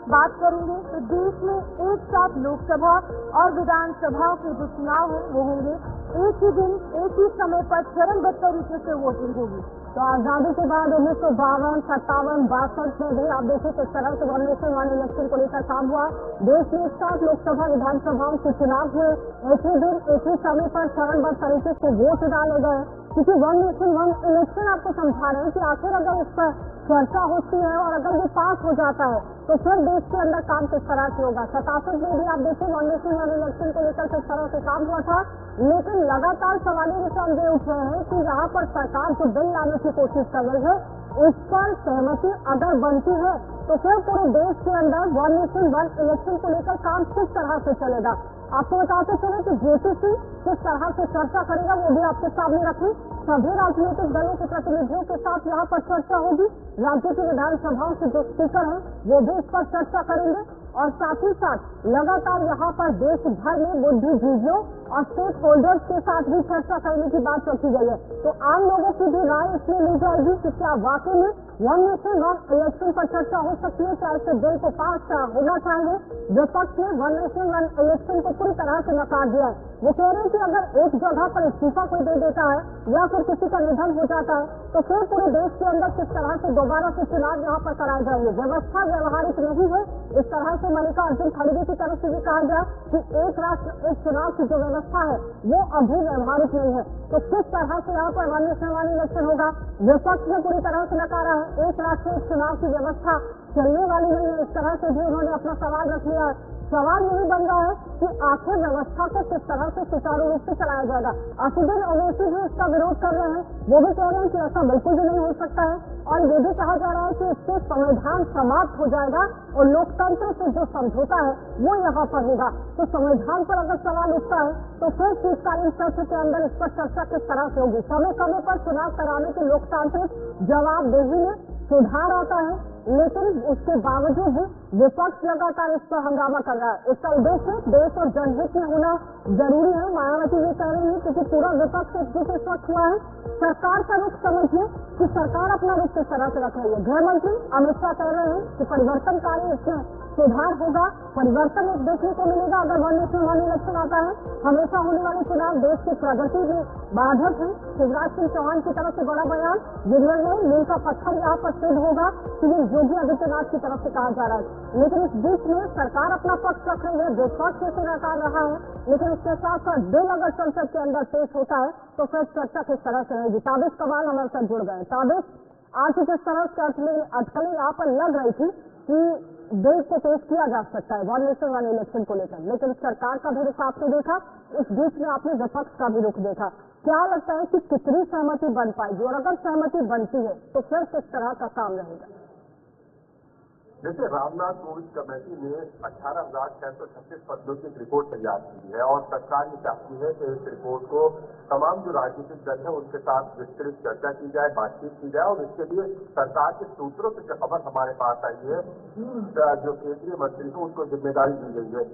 बात करेंगे तो देश में एक साथ लोकसभा और विधानसभा के जो चुनाव है वो होंगे एक ही दिन एक ही समय पर चरणबद्ध तरीके से वोटिंग होगी। तो आजादी के बाद 1952, 57, 62 में भी आप देखिए किस तरह से 1 नेशन 1 इलेक्शन को लेकर काम हुआ। देश में एक साथ लोकसभा विधानसभाओं के चुनाव हुए, एक ही दिन एक ही समय पर चरणबद्ध तरीके से वोट डाले गए। क्योंकि 1 नेशन 1 इलेक्शन आपको समझा रहे हैं कि आखिर अगर इस पर चर्चा होती है और अगर ये पास हो जाता है तो फिर देश के अंदर काम किस तरह से होगा। 67 में भी आप देखिए 1 नेशन 1 इलेक्शन को लेकर किस तरह से काम हुआ था, लेकिन लगातार सवालिया निशान ये उठ रहे हैं कि यहाँ पर सरकार जो बिल लाने की कोशिश कर रही है उस पर सहमति अगर बनती है तो फिर पूरे देश के अंदर 1 नेशन 1 इलेक्शन को लेकर काम किस तरह से चलेगा। आपको बताते चले कि जेपीसी किस तरह से चर्चा करेगा वो भी आपके सामने रखें। सभी राजनीतिक दलों के प्रतिनिधियों के साथ यहाँ पर चर्चा होगी। राज्य की विधानसभाओं के जो स्पीकर हैं वो भी इस पर चर्चा करेंगे और साथ ही साथ लगातार यहाँ पर देश भर में बुद्धिजीवियों और स्टेक होल्डर्स के साथ भी चर्चा करने की बात रखी गई है। तो आम लोगों की भी राय इसमें ली जाएगी कि क्या वाकई में 1 नेशन 1 इलेक्शन पर चर्चा हो सकती है, क्या इस बिल को पास होना चाहिए। विपक्ष ने 1 नेशन 1 इलेक्शन को पूरी तरह से नकार दिया है। वो कह रहे हैं कि अगर एक जगह पर इस्तीफा कोई दे देता है या फिर किसी का निधन हो जाता है तो फिर पूरे देश के अंदर किस तरह से दोबारा से चुनाव यहाँ पर कराए जाएंगे। व्यवस्था व्यवहारिक नहीं है। इस तरह से मल्लिकार्जुन खड़गे की तरफ से भी कहा गया कि एक राष्ट्र एक चुनाव की जो व्यवस्था है वो अभी व्यवहारिक नहीं है। तो किस तरह से यहाँ पर 1 नेशन 1 इलेक्शन होगा, विपक्ष ने पूरी तरह से नकारा है। एक राष्ट्र एक चुनाव की व्यवस्था चलने वाली नहीं है, इस तरह से भी उन्होंने अपना सवाल रख लिया है। सवाल यही बन रहा है कि आखिर व्यवस्था को किस तरह से सुचारू रूप से चलाया जाएगा। असदुद्दीन ओवैसी भी इसका विरोध कर रहे हैं, वो भी कह रहे हैं कि ऐसा बिल्कुल भी नहीं हो सकता है और ये भी कहा जा रहा है कि इससे संविधान समाप्त हो जाएगा और लोकतंत्र से जो समझौता है वो यहाँ पर होगा। तो संविधान पर अगर सवाल उठता है तो फिर शीतकालीन सत्र के अंदर इस पर चर्चा किस तरह से होगी। समय समय पर चुनाव कराने की लोकतांत्रिक जवाबदेही में सुधार आता है, लेकिन उसके बावजूद भी विपक्ष लगातार इस पर हंगामा कर रहा है। इसका उद्देश्य देश और जनहित में होना जरूरी है। मायावती ये कह रही है क्योंकि पूरा विपक्ष एक दूसरे इस वक्त हुआ है। सरकार का रुख समझिए कि सरकार अपना रुख किस तरह से रख रही है। गृह मंत्री अमित शाह कह रहे हैं कि परिवर्तनकारी इसमें सुधार होगा, परिवर्तन एक देखने को मिलेगा अगर वन नेशन वन इलेक्शन आता है। हमेशा होने वाले चुनाव देश की प्रगति में बाधक है। शिवराज सिंह चौहान की तरफ से बड़ा बयान, जिनमें मील का पत्थर यहाँ पर सिद्ध होगा सीएम योगी आदित्यनाथ की तरफ से कहा जा रहा है। लेकिन इस बीच में सरकार अपना पक्ष रख रही है, विपक्ष से नकार रहा है, लेकिन उसके साथ साथ बिल अगर संसद के अंदर पेश होता है तो फिर चर्चा किस तरह से रहेगी। ताबिश कमाल हमारे साथ जुड़ गए। ताबिश, आज जिस तरह से अटकलें यहाँ पर लग रही थी कि बिल को पेश किया जा सकता है वन नेशन वन इलेक्शन को लेकर, लेकिन सरकार का भी रुख आपने देखा, इस बीच में आपने विपक्ष का भी रुख देखा। क्या लगता है कि कितनी सहमति बन पाएगी, और अगर सहमति बनती है तो फिर किस तरह का काम रहेगा? देखिए, रामनाथ कोविंद कमेटी ने 18,636 पदों की एक रिपोर्ट तैयार की है और सरकार ये चाहती है कि इस रिपोर्ट को तमाम जो राजनीतिक दल है उनके साथ विस्तृत चर्चा की जाए, बातचीत की जाए। और इसके लिए सरकार के सूत्रों से जो खबर हमारे पास आई है, 3 जो केंद्रीय मंत्री हैं उनको जिम्मेदारी दी गई है।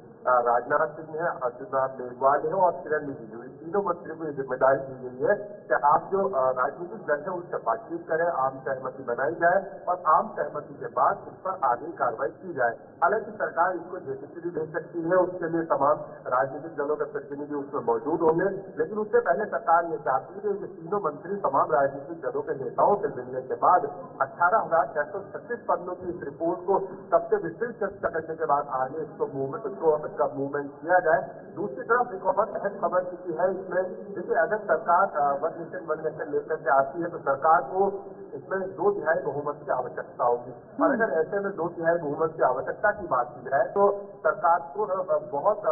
राजनाथ सिंह है, अर्जुन राम मेघवाल है और किरण रिजिजू, इन तीनों मंत्रियों को ये जिम्मेदारी दी गई है कि आप जो राजनीतिक दल है उनसे बातचीत करें, आम सहमति बनाई जाए और आम सहमति के बाद इस पर आगे कार्रवाई की जाए। हालांकि सरकार इसको जेपीसी दे सकती है, उसके लिए तमाम राजनीतिक दलों के प्रतिनिधि उसमें मौजूद होंगे, लेकिन उससे पहले सरकार ये चाहती है कि तीनों मंत्री तमाम राजनीतिक दलों के नेताओं से मिलने के बाद 18,636 पदों की इस रिपोर्ट को सबसे विस्तृत चर्चा करने के बाद आगे इसका मूवमेंट किया जाए। दूसरी तरफ एक बहुत अहम खबर की है इसमें, जैसे अगर सरकार वन नेशन वन इलेक्शन लेकर के आती है तो सरकार को इसमें 2/3 बहुमत की आवश्यकता होगी, और अगर ऐसे में 2/3 बहुमत की आवश्यकता की बात की जाए तो सरकार को बहुत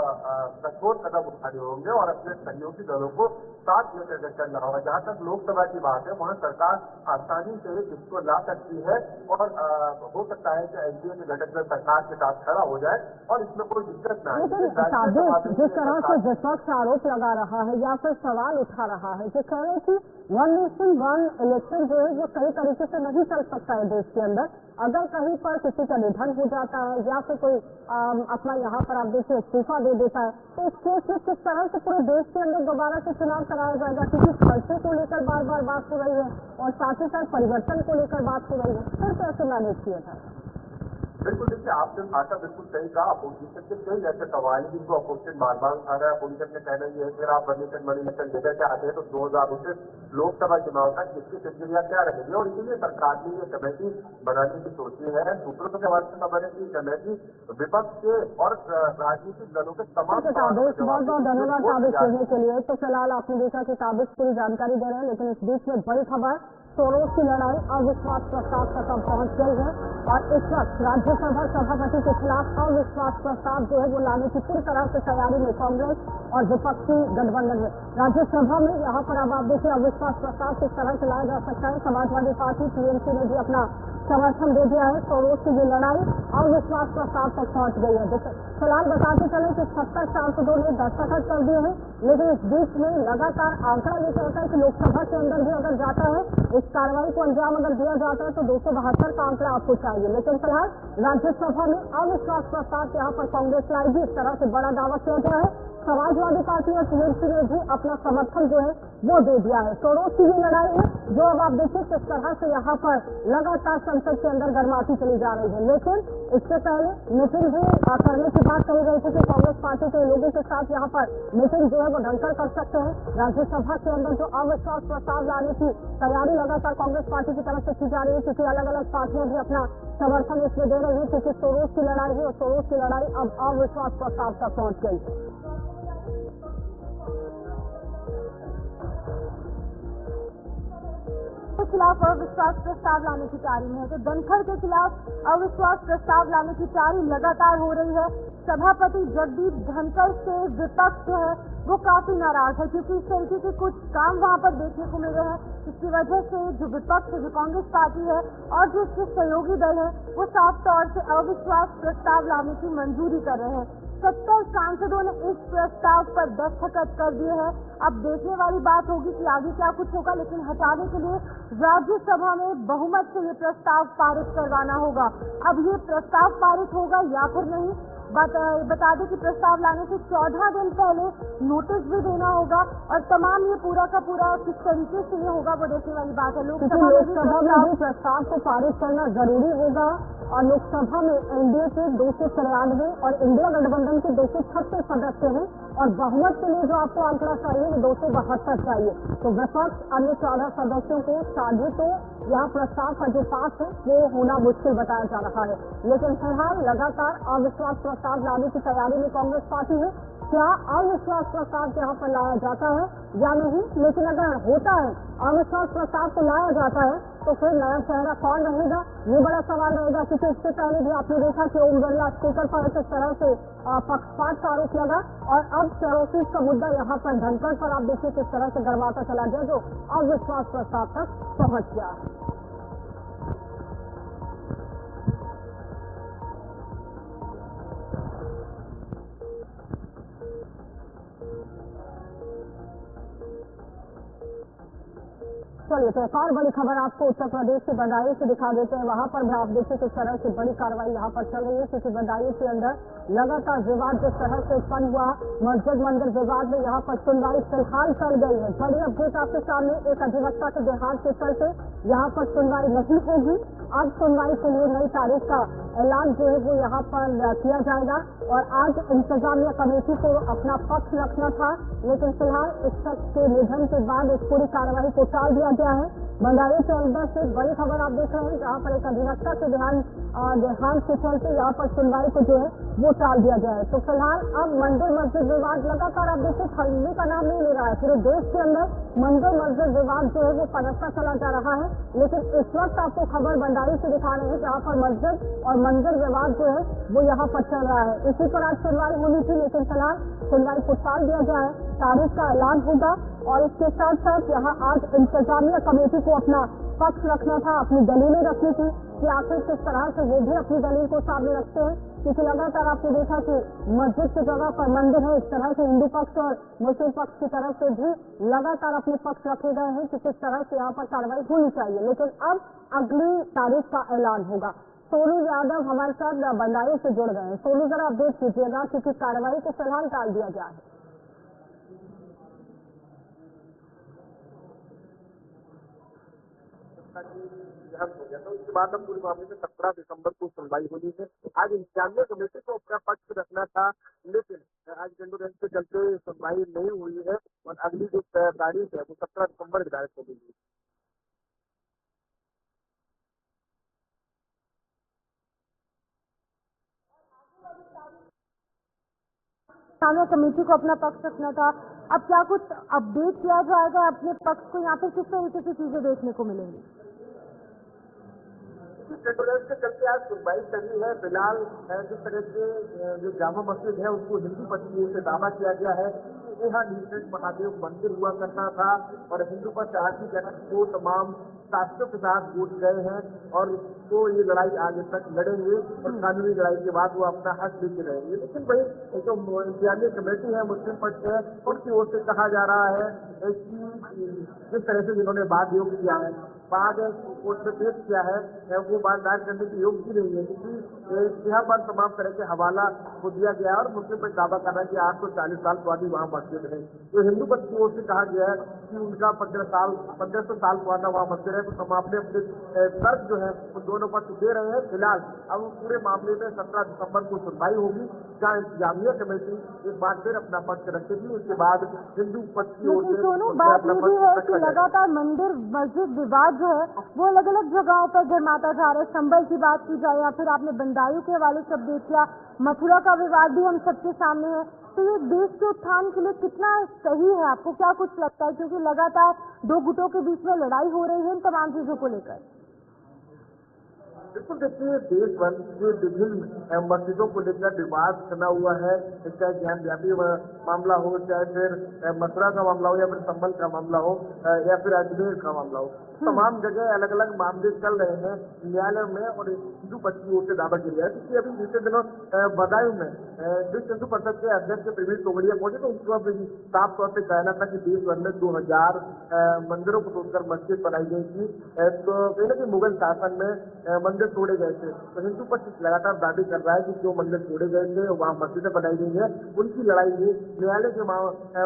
कठोर कदम उठाने होंगे और अपने सहयोगी दलों को साथ लेकर चलना होगा। जहां तक लोकसभा की बात है, वहां सरकार आसानी से इसको ला सकती है और हो सकता है कि एनडीए के घटक दल सरकार के साथ खड़ा हो जाए और इसमें कोई दिक्कत न आए। जिस तरह से विपक्ष आरोप लगा रहा है या फिर सवाल उठा रहा है, जो कह रहे हैं कि वन नेशन वन इलेक्शन जो है वो सही तरीके से नहीं चल सकता है देश के अंदर। अगर कहीं पर किसी का निधन हो जाता है या फिर कोई अपना यहाँ पर आप देखिए इस्तीफा दे देता है, तो इस केस में किस तरह से पूरे देश के अंदर दोबारा से चुनाव कराया जाएगा, क्योंकि खर्चे को लेकर बार बार बात हो रही है और साथ ही साथ परिवर्तन को लेकर बात हो रही है, फिर कैसे मैनेज किया था? बिल्कुल, देखिए आपने भाषा बिल्कुल सही कहा। अपोजिशन के कई ऐसे सवाल जिनको अपोजिशन बार बार उठा रहा है। अपोजिशन का कहना यह है कि आप वन नेशन वन इलेक्शन लेकर के आते हैं तो 2019 लोकसभा चुनाव तक किसकी प्रक्रिया क्या रहेगी, और इसीलिए सरकार ने ये कमेटी बनाने की सोची है। सूत्रों के हवाले से खबर है कि कमेटी विपक्ष के और राजनीतिक दलों के तमाम बहुत बहुत धन्यवाद ताबिश देने के लिए। तो फिलहाल आपने देखा कि ताबिश पूरी जानकारी दे रहे हैं, लेकिन इस बीच में बड़ी खबर, सोरोस की लड़ाई अविश्वास प्रस्ताव तक पहुंच गई है और इस वक्त राज्यसभा सभापति के खिलाफ अविश्वास प्रस्ताव जो है वो लाने की पूरी तरह से तैयारी में कांग्रेस और विपक्षी गठबंधन है। राज्यसभा में यहाँ पर अब आप देखिए अविश्वास प्रस्ताव किस तरह से लाया जा सकता है। समाजवादी पार्टी टीएमसी ने भी अपना समर्थन दे दिया है। सोरोस की ये लड़ाई अविश्वास प्रस्ताव तक पहुंच गई है। फिलहाल बताते चले कि 70 सांसदों ने दस्तखत कर दिए हैं, लेकिन इस बीच में लगातार आंकड़ा ये कहता है कि लोकसभा के अंदर भी अगर जाता है, इस कार्रवाई को अंजाम अगर दिया जाता है तो 272 का आंकड़ा आपको चाहिए। लेकिन फिलहाल राज्यसभा में अविश्वास प्रस्ताव यहाँ पर कांग्रेस लाएगी, इस तरह से बड़ा दावा किया गया है। समाजवादी पार्टी और टीएमसी ने भी अपना समर्थन जो है वो दे दिया है। सोरोस की ये लड़ाई है जो अब आप देखिए किस तरह से यहाँ पर लगातार संसद के अंदर गर्माती चली जा रही है। लेकिन इससे पहले मीटिंग भी करने की बात कही गई थी कि कांग्रेस पार्टी के लोगों के साथ यहाँ पर मीटिंग जो है वो ढंकर कर सकते हैं। राज्यसभा के अंदर जो अविश्वास प्रस्ताव लाने की तैयारी लगातार कांग्रेस पार्टी की तरफ से की जा रही है, क्योंकि अलग अलग पार्टियां भी अपना समर्थन इसमें दे रही है, क्योंकि सोरोस की लड़ाई है और सोरोस की लड़ाई अब अविश्वास प्रस्ताव तक पहुंच गई। के खिलाफ अविश्वास प्रस्ताव लाने की तैयारी में है, तो धनखड़ के खिलाफ अविश्वास प्रस्ताव लाने की तैयारी लगातार हो रही है। सभापति जगदीप धनखड़ से विपक्ष जो है वो काफी नाराज है, क्योंकि इस तरीके के कुछ काम वहां पर देखने को मिल रहे हैं, जिसकी वजह से जो विपक्ष जो कांग्रेस पार्टी है और जो उसके सहयोगी दल है वो साफ तौर से अविश्वास प्रस्ताव लाने की मंजूरी कर रहे हैं। 70 सांसदों ने इस प्रस्ताव पर दस्तखत कर दिए हैं। अब देखने वाली बात होगी कि आगे क्या कुछ होगा, लेकिन हटाने के लिए राज्यसभा में बहुमत से ये प्रस्ताव पारित करवाना होगा। अब ये प्रस्ताव पारित होगा या फिर नहीं, बता दें कि प्रस्ताव लाने से 14 दिन पहले नोटिस भी देना होगा और तमाम ये पूरा का पूरा किस तरीके से ये होगा वो देखने वाली बात है। लोकसभा में भी प्रस्ताव को पारित करना जरूरी होगा और लोकसभा में एनडीए के 293 और इंडिया गठबंधन के 236 सदस्य हैं और बहुमत के लिए जो आपको आंकड़ा चाहिए वो 272 चाहिए। तो विपक्ष अन्य 14 सदस्यों को चाहिए तो यह प्रस्ताव का जो पास है वो होना मुश्किल बताया जा रहा है। लेकिन फिलहाल लगातार अविश्वास प्रस्ताव लाने की तैयारी में कांग्रेस पार्टी है। क्या अविश्वास प्रस्ताव यहाँ पर लाया जाता है या नहीं, लेकिन अगर होता है अविश्वास प्रस्ताव को लाया जाता है तो फिर नया चेहरा कौन रहेगा, ये बड़ा सवाल रहेगा। क्योंकि इससे पहले भी आपने देखा कि ओम बिरला स्पीकर पर इस तरह से पक्षपात का आरोप लगा और अब केरोसिन का मुद्दा यहाँ पर धनखड़ पर आप देखिए किस तरह से गरमाता चला गया जो अविश्वास प्रस्ताव तक पहुंच गया। चलिए तो एक और बड़ी खबर आपको उत्तर प्रदेश के बदायूं से दिखा देते हैं। वहां पर भी आप देखिए किस तरह से बड़ी कार्रवाई यहाँ पर चल रही है क्योंकि बदायूं के अंदर लगातार विवाद जिस तरह से उत्पन्न हुआ मस्जिद मंदिर विवाद में यहाँ पर सुनवाई फिलहाल चल गई है। बड़ी अपडेट आपके सामने, एक अधिवक्ता के देहांत के चलते यहाँ पर सुनवाई नहीं होगी। अब सुनवाई के लिए नई तारीख का ऐलान जो है वो यहाँ पर किया जाएगा और आज इंतजामिया कमेटी को अपना पक्ष रखना था, लेकिन फिलहाल इस शख्स के निधन के बाद इस पूरी कार्रवाई को टाल दिया गया है। बदायूं के अंदर से बड़ी खबर आप देख रहे हैं जहाँ पर एक अधिवक्ता के देहांत के चलते यहाँ पर सुनवाई को जो है वो टाल दिया गया है। तो फिलहाल अब मंदिर मस्जिद विवाद लगातार आप देखिए थमने का नाम नहीं ले रहा है। पूरे देश के अंदर मंदिर मस्जिद विवाद जो है वो पनपता चला जा रहा है, लेकिन इस वक्त आपको खबर बदायूं से दिखा रहे हैं जहाँ पर मस्जिद और मंदिर विवाद जो है वो यहाँ पर चल रहा है। इसी पर आज सुनवाई होनी थी, लेकिन फिलहाल सुनवाई को टाल दिया गया है। तारीख का ऐलान होगा और इसके साथ साथ यहाँ आज इंतजामिया कमेटी को अपना पक्ष रखना था, अपनी दलीलें रखनी थी कि आखिर किस तरह से वो भी अपनी दलील को सामने रखते हैं। क्योंकि लगातार आपने देखा कि मस्जिद की जगह पर मंदिर है, इस तरह से हिंदू पक्ष और मुस्लिम पक्ष की तरफ से भी लगातार अपने पक्ष रखे गए हैं कि किस तरह से यहाँ पर कार्रवाई होनी चाहिए। लेकिन अब अगली तारीख का ऐलान होगा। सोनू यादव हमारे साथ बदायूं से जुड़ गए हैं। सोनू जरा अपडेट कीजिएगा क्योंकि कार्रवाई को फिलहाल टाल दिया गया है। हो गया था उसके बाद अब पूरे मामले में 17 दिसंबर को सुनवाई होनी है। आज इंतजामिया कमेटी को अपना पक्ष रखना था, लेकिन आज गंडोरेंस के चलते सुनवाई नहीं हुई है और अगली जो तारीख है वो 17 दिसंबर निर्धारित हो गई है। इंतजामिया कमेटी को अपना पक्ष रखना था, अब क्या कुछ अपडेट किया जाएगा अपने पक्ष को, यहाँ पर किस तरीके से चीजें देखने को मिलेंगी? गंडोरेंस के चलते आज सुनवाई चली है। फिलहाल जिस तरह से जो जामा मस्जिद है उसको हिंदू पक्ष की ओर से दावा किया गया है कि यहाँ नीलकंठ महादेव मंदिर हुआ करता था और हिंदू पक्ष आज ही जनक को तमाम शास्त्रों के साथ जुट गए हैं और तो ये लड़ाई आगे तक लड़ेंगे और कानूनी लड़ाई के बाद वो अपना हक लेके रहेंगे। लेकिन भाई जो इंतजामिया कमेटी है मुस्लिम पक्ष है उनकी ओर से कहा जा रहा है कि जिस तरह से जिन्होंने वाद योग किया है, बाद कोर्ट में पेश किया है वो बात दायर करने की योग्य नहीं है क्योंकि यहाँ पर तमाम तरह के हवाला को दिया गया है और मुस्लिम पक्ष दावा कर रहा है कि 840 साल पुरानी वहाँ मस्जिद है। तो हिंदू पक्ष की ओर से कहा गया है कि उनका 1500 साल पुराना वहाँ मस्जिद है, तो हम अपने तर्क जो है वो दोनों पक्ष दे रहे हैं। फिलहाल अब पूरे मामले में 17 दिसंबर को सुनवाई होगी जहाँ इंतजामिया कमेटी एक बार फिर अपना पक्ष रखेगी। उसके बाद हिंदू पक्ष की ओर से बात ये भी है कि लगातार मंदिर मस्जिद विवाद जो है वो अलग अलग जगहों पर गरमाता जा रहा है। संभल की बात की जाए या फिर आपने बदायूं के हवाले से देख लिया, मथुरा का विवाद भी हम सबके सामने है। तो ये देश के उत्थान के लिए कितना सही है, आपको क्या कुछ लगता है? क्योंकि लगातार दो गुटों के बीच में लड़ाई हो रही है इन तमाम चीजों को लेकर। बिल्कुल देखिए, देश भर के विभिन्न मस्जिदों को लेकर विवाद बना हुआ है, चाहे ज्ञान व्यापी मामला हो, चाहे फिर मथुरा का मामला हो या फिर संभल का मामला हो या फिर अजमेर का मामला हो। तमाम जगह अलग अलग मामले चल रहे हैं न्यायालय में और हिंदू पक्ष की ओर से दावा किया गया है। क्योंकि अभी बीते दिनों बदायूं में विश्व हिंदू परिषद के अध्यक्ष प्रवीण तोगड़िया पहुंचे तो उनको साफ तौर से कहना था कि देश भर में 2000 मंदिरों को तोड़कर मस्जिद बनाई गई थी। तो कहीं ना कहीं मुगल शासन में मंदिर मंदिर तोड़े गए थे। तो हिंदू पक्ष लगातार दावी कर रहा है कि जो मंदिर तोड़े गए थे वहाँ मस्जिदें बनाई गई है, उनकी लड़ाई नहीं, न्यायालय के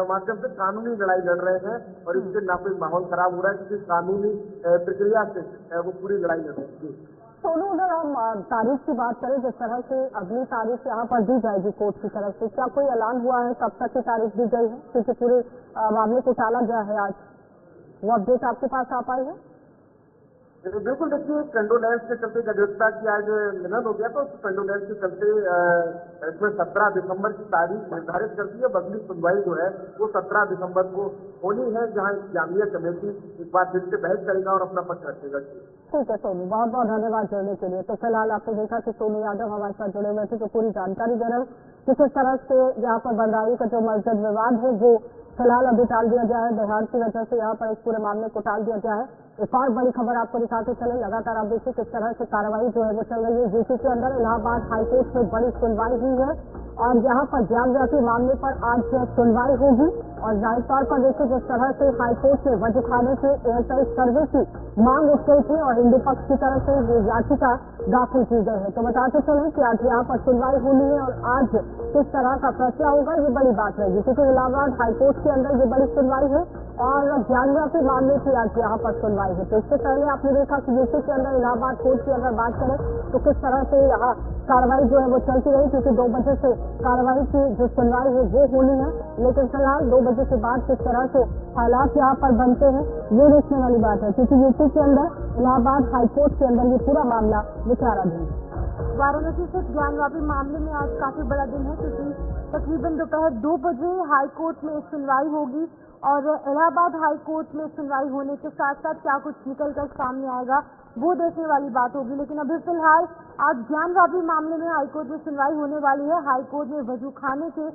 माध्यम से कानूनी लड़ाई लड़ रहे हैं और इससे ना कोई माहौल खराब हो रहा है, क्योंकि कानूनी प्रक्रिया से वो पूरी लड़ाई लड़ रहे हैं। सोनू, अगर हम तारीख की बात करें, जिस तरह से अगली तारीख यहाँ पर दी जाएगी कोर्ट की तरफ से, क्या कोई ऐलान हुआ है कब तक की तारीख दी गई है? क्योंकि पूरे मामले को टाला गया है, आज वो अपडेट आपके पास आ पाई है? बिल्कुल, देखिए कंडोलेंस के चलते अधिवक्ता की आज निधन हो गया, तो उस कंडोलेंस के चलते इसमें 17 दिसंबर की तारीख निर्धारित कर दी है। अगली सुनवाई जो है वो 17 दिसंबर को होनी है, जहां जामिया कमेटी इस बार फिर से बहस करेगा और अपना पक्ष रखेगा। ठीक है सोनू, बहुत बहुत धन्यवाद जुड़ने के लिए। तो फिलहाल आपने देखा कि सोनू यादव हमारे साथ जुड़े हुए थे, तो पूरी जानकारी दे रहे हैं कि किस तरह से यहाँ पर बंदाई का जो मस्जिद विवाद है वो फिलहाल अभी टाल दिया गया है। बिहार की वजह से यहाँ पर इस पूरे मामले को टाल दिया गया है। एक और बड़ी खबर आपको दिखाते चले, लगातार आप देखिए किस तरह से कार्रवाई जो है वो चल रही है। यूपी के अंदर इलाहाबाद हाईकोर्ट में बड़ी सुनवाई हुई है और यहाँ पर ज्ञानव्यापी मामले पर आज सुनवाई होगी। और जाहिर तौर पर देखिए जिस तरह से हाईकोर्ट में वजूखाने के एएसआई सर्वे की मांग उठ गई थी और हिंदू पक्ष की तरफ से ये याचिका दाखिल की गई है। तो बताते चले कि आज यहाँ पर सुनवाई होनी है और आज किस तरह का फैसला होगा ये बड़ी बात रहेगी, क्योंकि इलाहाबाद हाईकोर्ट के अंदर ये बड़ी सुनवाई है और ज्ञानव्यापी मामले की आज यहाँ पर सुनवाई है। तो इससे पहले आपने देखा कि यूपी के अंदर इलाहाबाद कोर्ट की अगर बात करें तो किस तरह से यहाँ कार्रवाई जो है वो चलती रही, क्योंकि 2 बजे से कार्रवाई की जो सुनवाई है वो होनी है। लेकिन फिलहाल 2 बजे के बाद किस तरह से हालात यहाँ पर बनते हैं ये देखने वाली बात है, क्योंकि यूपी के अंदर इलाहाबाद हाईकोर्ट के अंदर ये पूरा मामला विचाराधीन है। वाराणसी से ज्ञानव्यापी मामले में आज काफी बड़ा दिन है, क्योंकि तकरीबन दोपहर 2 बजे हाईकोर्ट में सुनवाई होगी और इलाहाबाद हाईकोर्ट में सुनवाई होने के साथ साथ क्या कुछ निकल कर सामने आएगा वो देखने वाली बात होगी। लेकिन अभी फिलहाल आज ज्ञानव्यापी मामले में हाईकोर्ट में सुनवाई होने वाली है। हाईकोर्ट में वजूखाने के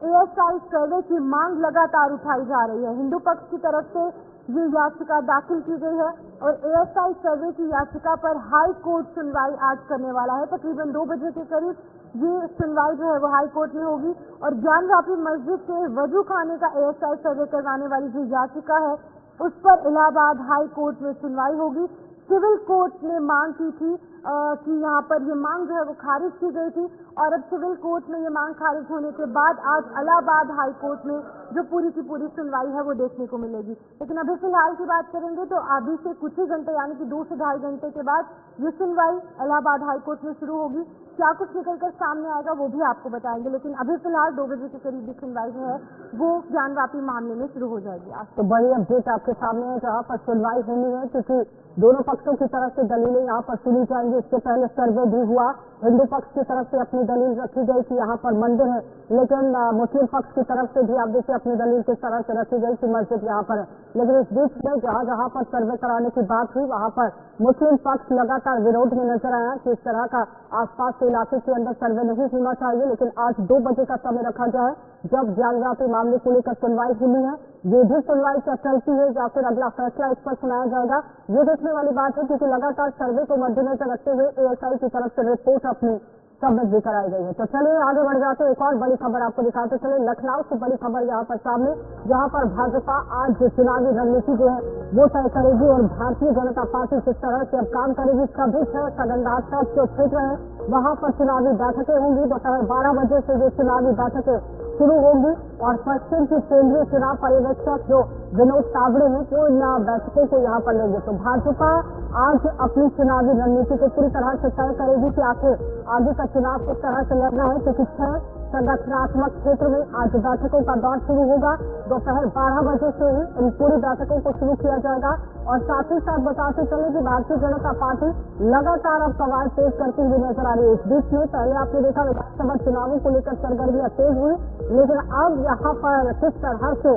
एएसआई सर्वे की मांग लगातार उठाई जा रही है। हिंदू पक्ष की तरफ से ये याचिका दाखिल की गई है और एएसआई सर्वे की याचिका पर हाई कोर्ट सुनवाई आज करने वाला है। तकरीबन 2 बजे के करीब ये सुनवाई जो है वो हाई कोर्ट में होगी और ज्ञानव्यापी मस्जिद के वजूखाने का एएसआई सर्वे करवाने वाली जो याचिका है उस पर इलाहाबाद हाई कोर्ट में सुनवाई होगी। सिविल कोर्ट ने मांग की थी कि यहाँ पर ये मांग जो है वो खारिज की गई थी और अब सिविल कोर्ट में ये मांग खारिज होने के बाद आज इलाहाबाद हाई कोर्ट में जो पूरी की पूरी सुनवाई है वो देखने को मिलेगी। लेकिन अभी फिलहाल की बात करेंगे तो अभी से कुछ ही घंटे यानी कि 2 से ढाई घंटे के बाद ये सुनवाई इलाहाबाद हाई कोर्ट में शुरू होगी। क्या कुछ निकलकर सामने आएगा वो भी आपको बताएंगे, लेकिन अभी फिलहाल 2 बजे के करीब की सुनवाई जो है वो ज्ञानव्यापी मामले में शुरू हो जाएगी। आज तो बड़ी अपडेट आपके सामने है, जहाँ पर सुनवाई होनी है, क्योंकि दोनों पक्षों की तरफ से दलीलें यहाँ पर सुनी जाएंगी। इसके पहले सर्वे भी हुआ, हिंदू पक्ष की तरफ से अपनी दलील रखी गई कि यहाँ पर मंदिर है, लेकिन मुस्लिम पक्ष की तरफ से भी आप देखिए अपनी दलील किस तरह से रखी गई कि मस्जिद यहाँ पर है। लेकिन इस बीच में जहाँ जहाँ पर सर्वे कराने की बात हुई वहाँ पर मुस्लिम पक्ष लगातार विरोध में नजर आया कि इस तरह का आसपास के इलाके के अंदर सर्वे नहीं होना चाहिए। लेकिन आज 2 बजे का समय रखा गया है जब ज्ञानव्यापी मामले को लेकर सुनवाई होनी है। ये भी सुनवाई क्या चलती है या फिर अगला फैसला इस पर सुनाया जाएगा ये देखने वाली बात है, क्योंकि लगातार सर्वे को मद्देनजर रखते हुए एएसआई की तरफ से रिपोर्ट अपनी सबमिट भी कराई गई है। तो चलिए आगे बढ़ जाते, एक और बड़ी खबर आपको दिखाते चले। लखनऊ से बड़ी खबर यहाँ पर सामने, जहाँ पर भाजपा आज चुनावी रणनीति जो है वो तय करेगी और भारतीय जनता पार्टी किस तरह से अब काम करेगी। सभी 6 सदनदार जो क्षेत्र है वहाँ पर चुनावी बैठकें होंगी। दोपहर 12 बजे से ये चुनावी बैठकें शुरू होंगी और पश्चिम के केंद्रीय चुनाव पर्यवेक्षक जो विनोद तावड़े हैं वो इन बैठकों को यहाँ पर लेंगे। तो भाजपा आज अपनी चुनावी रणनीति को पूरी तरह से तय करेगी कि आखिर आगे का चुनाव किस तरह से लड़ना है, क्योंकि 6 संगठनात्मक क्षेत्र में आज बैठकों का दौर शुरू होगा। दोपहर 12 बजे से ही इन पूरी बैठकों को शुरू किया जाएगा और साथ ही साथ बताते चले कि भारतीय जनता पार्टी लगातार अब कवायद तेज करती हुई नजर आ रही है। इस बीच में पहले आपने देखा विधानसभा चुनावों को लेकर सरगर्मियां तेज हुई, लेकिन अब यहाँ पर किस तरह से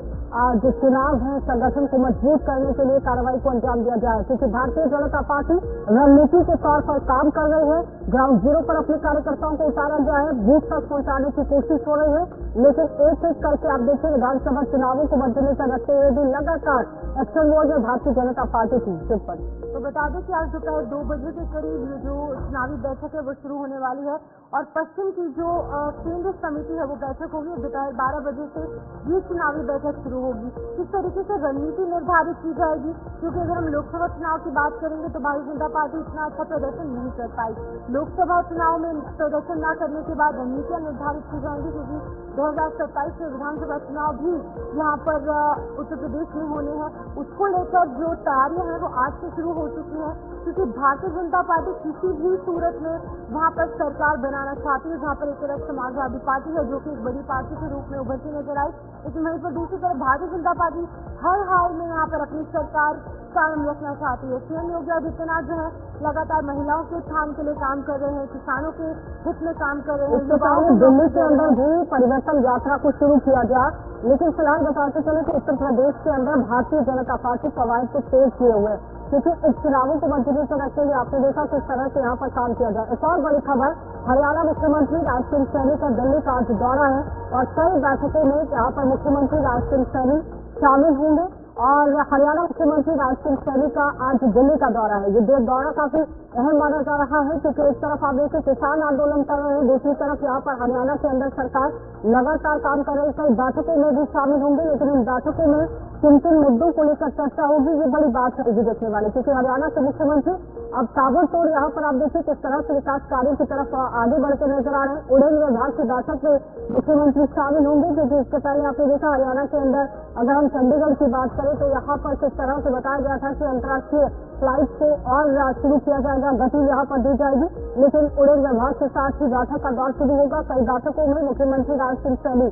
जो चुनाव है संगठन को मजबूत करने के लिए कार्रवाई को अंजाम दिया जाए, क्योंकि भारतीय जनता पार्टी रणनीति के तौर पर काम कर रही है। ग्राउंड जीरो पर अपने कार्यकर्ताओं को उतारा गया है, बूथ तक पहुंचाने की कोशिश हो रही है। लेकिन एक एक करके आप देखिए विधानसभा चुनावों को मद्देनजर रखते हुए भी लगातार एक्शन मोड में भारतीय जनता पार्टी थी। सिंपल तो बता दें कि आज दोपहर 2 बजे के करीब ये जो चुनावी बैठक है वो शुरू होने वाली है और पश्चिम की जो केंद्रीय समिति है वो बैठक होगी। दोपहर 12 बजे से ये चुनावी बैठक शुरू होगी। किस तरीके से रणनीति निर्धारित की जाएगी, क्योंकि अगर हम लोकसभा चुनाव की बात करेंगे तो भारतीय जनता पार्टी इतना अच्छा प्रदर्शन नहीं कर पाई। लोकसभा चुनाव में प्रदर्शन न करने के बाद रणनीतियां निर्धारित की जाएंगी, क्योंकि 2027 में विधानसभा चुनाव भी यहाँ पर उत्तर प्रदेश में होने हैं। उसको लेकर जो तैयारियां हैं वो आज से शुरू हो चुकी है, क्योंकि भारतीय जनता पार्टी किसी भी सूरत में वहाँ पर सरकार बनाना चाहती है, जहाँ पर एक तरफ समाजवादी पार्टी है जो कि एक बड़ी पार्टी के रूप में उभरती नजर आई, लेकिन वहीं पर दूसरी तरफ भारतीय जनता पार्टी हर हाल में यहाँ पर अपनी सरकार कायम रखना चाहती है। सीएम योगी आदित्यनाथ जो है लगातार महिलाओं के उत्थान के लिए काम कर रहे हैं, किसानों के हित में काम कर रहे हैं। इससे पहले दिल्ली के अंदर भी परिवर्तन यात्रा को शुरू किया गया, लेकिन फिलहाल बताते चले कि उत्तर प्रदेश के अंदर भारतीय जनता पार्टी कवायद को तेज किए हुए, क्योंकि इस चुनावों को मद्देनजर रखते हुए आपने देखा किस तरह से यहाँ पर काम किया जाए। एक और बड़ी खबर, हरियाणा मुख्यमंत्री राज सिंह सैनी का दिल्ली का आज दौरा है और कई बैठकों में यहाँ पर मुख्यमंत्री राज सिंह सैनी शामिल होंगे और हरियाणा मुख्यमंत्री राज सिंह सैनी का आज दिल्ली का दौरा है। ये दौरा काफी अहम माना जा रहा है, क्योंकि एक तरफ आप देखिए किसान आंदोलन कर रहे हैं, दूसरी तरफ यहाँ पर हरियाणा के अंदर सरकार लगातार काम कर रही है। कई बैठकों में भी शामिल होंगे, लेकिन इन बैठकों में किन किन मुद्दों को लेकर चर्चा होगी ये बड़ी बात है देखने वाली, क्योंकि हरियाणा के मुख्यमंत्री अब ताबड़तोड़ यहाँ पर आप देखिए किस तरह से विकास कार्यों की तरफ आगे बढ़ते नजर आ रहे हैं। उड़न विभाग की बैठक में मुख्यमंत्री शामिल होंगे, क्योंकि इसके पहले आपने देखा हरियाणा के अंदर अगर हम चंडीगढ़ की बात करें तो यहाँ पर किस तरह से बताया गया था कि अंतर्राष्ट्रीय फ्लाइट को और शुरू किया जाएगा, गति यहाँ पर दी जाएगी, लेकिन उड़न विभाग के साथ ही बैठक का दौर शुरू होगा। कई बैठकों में मुख्यमंत्री राज सिंह सैनी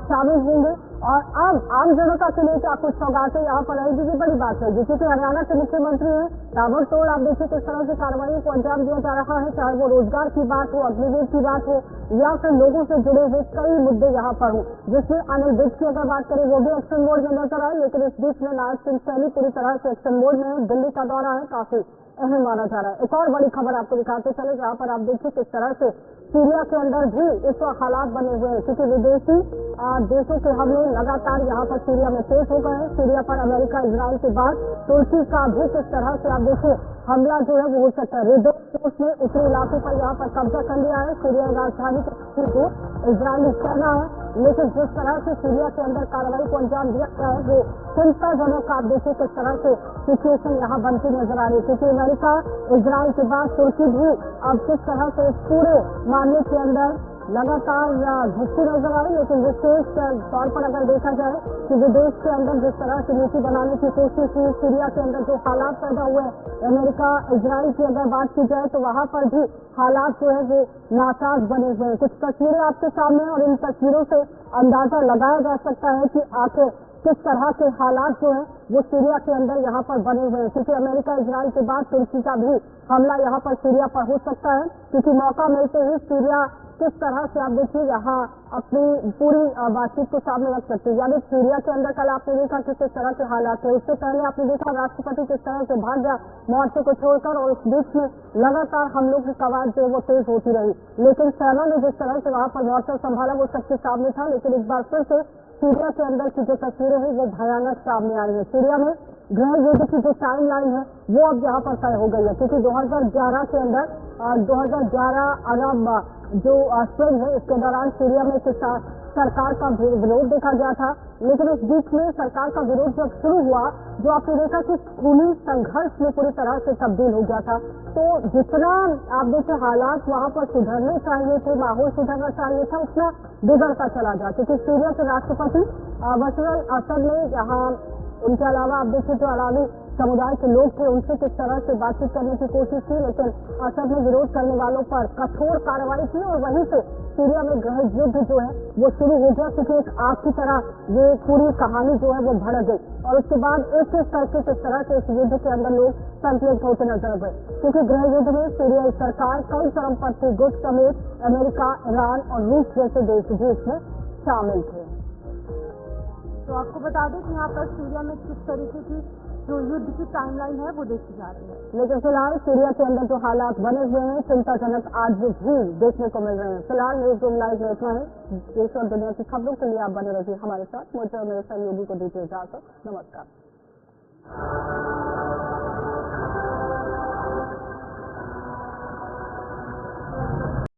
शामिल होंगे और अब आम जनता के लिए क्या कुछ सौगातें यहाँ पर रहेगी, ये बड़ी बात है, क्योंकि हरियाणा के मुख्यमंत्री हैं। ताबड़तोड़ आप देखिए किस तरह से कार्रवाई को अंजाम दिया जा रहा है, चाहे वो रोजगार की बात हो, अग्निवीर की बात हो या फिर लोगों से जुड़े हुए कई मुद्दे यहाँ पर हो, जिसमें अनिल विज की अगर बात करें वो भी एक्शन मोड में नजर आए, लेकिन इस बीच में नायब सिंह सैनी पूरी तरह से एक्शन मोड में है। दिल्ली का दौरा है, काफी अहम माना जा रहा है। एक और बड़ी खबर आपको दिखाते चले, जहाँ पर आप देखिए किस तरह से सीरिया के अंदर भी इस वक्त हालात बने हुए हैं, क्योंकि विदेशी देशों के हमले लगातार यहाँ पर सीरिया में तेज हो गए हैं। सीरिया पर अमेरिका इजराइल के बाद तुर्की का भी किस तरह से आप देखिए हमला जो है वो हो सकता है। रेड फोर्स ने उत्तरी इलाके पर यहाँ पर कब्जा कर लिया है। सीरिया राजधानी को इजरायली सेना है, लेकिन जिस तरह से सीरिया के अंदर कार्रवाई को अंजाम दिया गया है वो चिंताजनक आप देखिए किस तरह से सिचुएशन यहाँ बनती नजर आ रही है, क्योंकि अमेरिका इजराइल के बाद तुर्की भी अब किस तरह से इस पूरे मामले के अंदर लगातार घुसती नजर आ रही। लेकिन विशेष तौर पर अगर देखा जाए कि विदेश के अंदर जिस तरह की नीति बनाने की कोशिश हुई, सीरिया के अंदर जो हालात पैदा हुए, अमेरिका इजराइल की अगर बात की जाए तो वहां पर भी हालात जो है वो नासाज बने हुए हैं। कुछ तस्वीरें आपके सामने और इन तस्वीरों से अंदाजा लगाया जा सकता है कि आखिर किस तरह के हालात जो है वो सीरिया के अंदर यहाँ पर बने हुए हैं, क्योंकि अमेरिका इजराइल के बाद तुर्की का भी हमला यहाँ पर सीरिया पर हो सकता है, क्योंकि मौका मिलते ही सीरिया किस तरह से आप देखिए यहाँ अपनी पूरी बातचीत को सामने रख सकते हैं। यानी सीरिया के अंदर कल आपने देखा कि किस तरह के हालात है, उससे पहले आपने देखा राष्ट्रपति किस तरह से भाग गया मोर्चे को छोड़कर, और उस बीच में लगातार हम लोग की कवायद जो है वो तेज होती रही, लेकिन सेना ने जिस तरह से वहां पर मोर्चा संभाला वो सबके सामने था। लेकिन एक बार फिर से सीरिया के अंदर की जो तस्वीरें हैं वो भयानक सामने आ रही है। सीरिया में गृह युद्ध की जो टाइम लाइन है वो अब यहाँ पर तय हो गई है, क्योंकि 2011 के अंदर 2011 अरब जो स्प्रिंग है इसके दौरान सीरिया में सरकार का विरोध देखा गया था, लेकिन इस बीच में सरकार का विरोध जब शुरू हुआ जो आपने देखा कि खूनी संघर्ष में पूरी तरह से तब्दील हो गया था। तो जितना आप देखिए हालात वहां पर सुधरने चाहिए थे, माहौल सुधरना चाहिए था, उतना बिगड़ता चला गया, क्योंकि सीरिया के राष्ट्रपति बशर अल असद ने यहाँ उनके अलावा आप देखिए जो अलावी समुदाय के लोग थे उनसे किस तरह से बातचीत करने की कोशिश की, लेकिन असद ने विरोध करने वालों पर कठोर कार्रवाई की और वहीं से सीरिया में गृह युद्ध जो है वो शुरू हो गया, क्योंकि एक आग की तरह ये पूरी कहानी जो है वो भड़क गई और उसके बाद एक एक करके किस तरह से इस युद्ध के अंदर लोग संतुलित होते नजर गए, क्योंकि गृह युद्ध में सीरियाई सरकार कई चरमपंथी गुट समेत अमेरिका, ईरान और रूस जैसे देश भी इसमें शामिल थे। तो आपको बता दें कि यहाँ पर सीरिया में किस तरीके की जो युद्ध की टाइमलाइन है वो देखी जा रही है। लेकिन फिलहाल सीरिया के अंदर जो हालात बने हुए हैं चिंताजनक आज भी देखने को मिल रहे हैं। फिलहाल न्यूज रूम लाइव में इतना है। देश और दुनिया की खबरों के लिए आप बने रहिए हमारे साथ। मुझे और मेरे सहयोगी को दीजिए इजाजत। नमस्कार।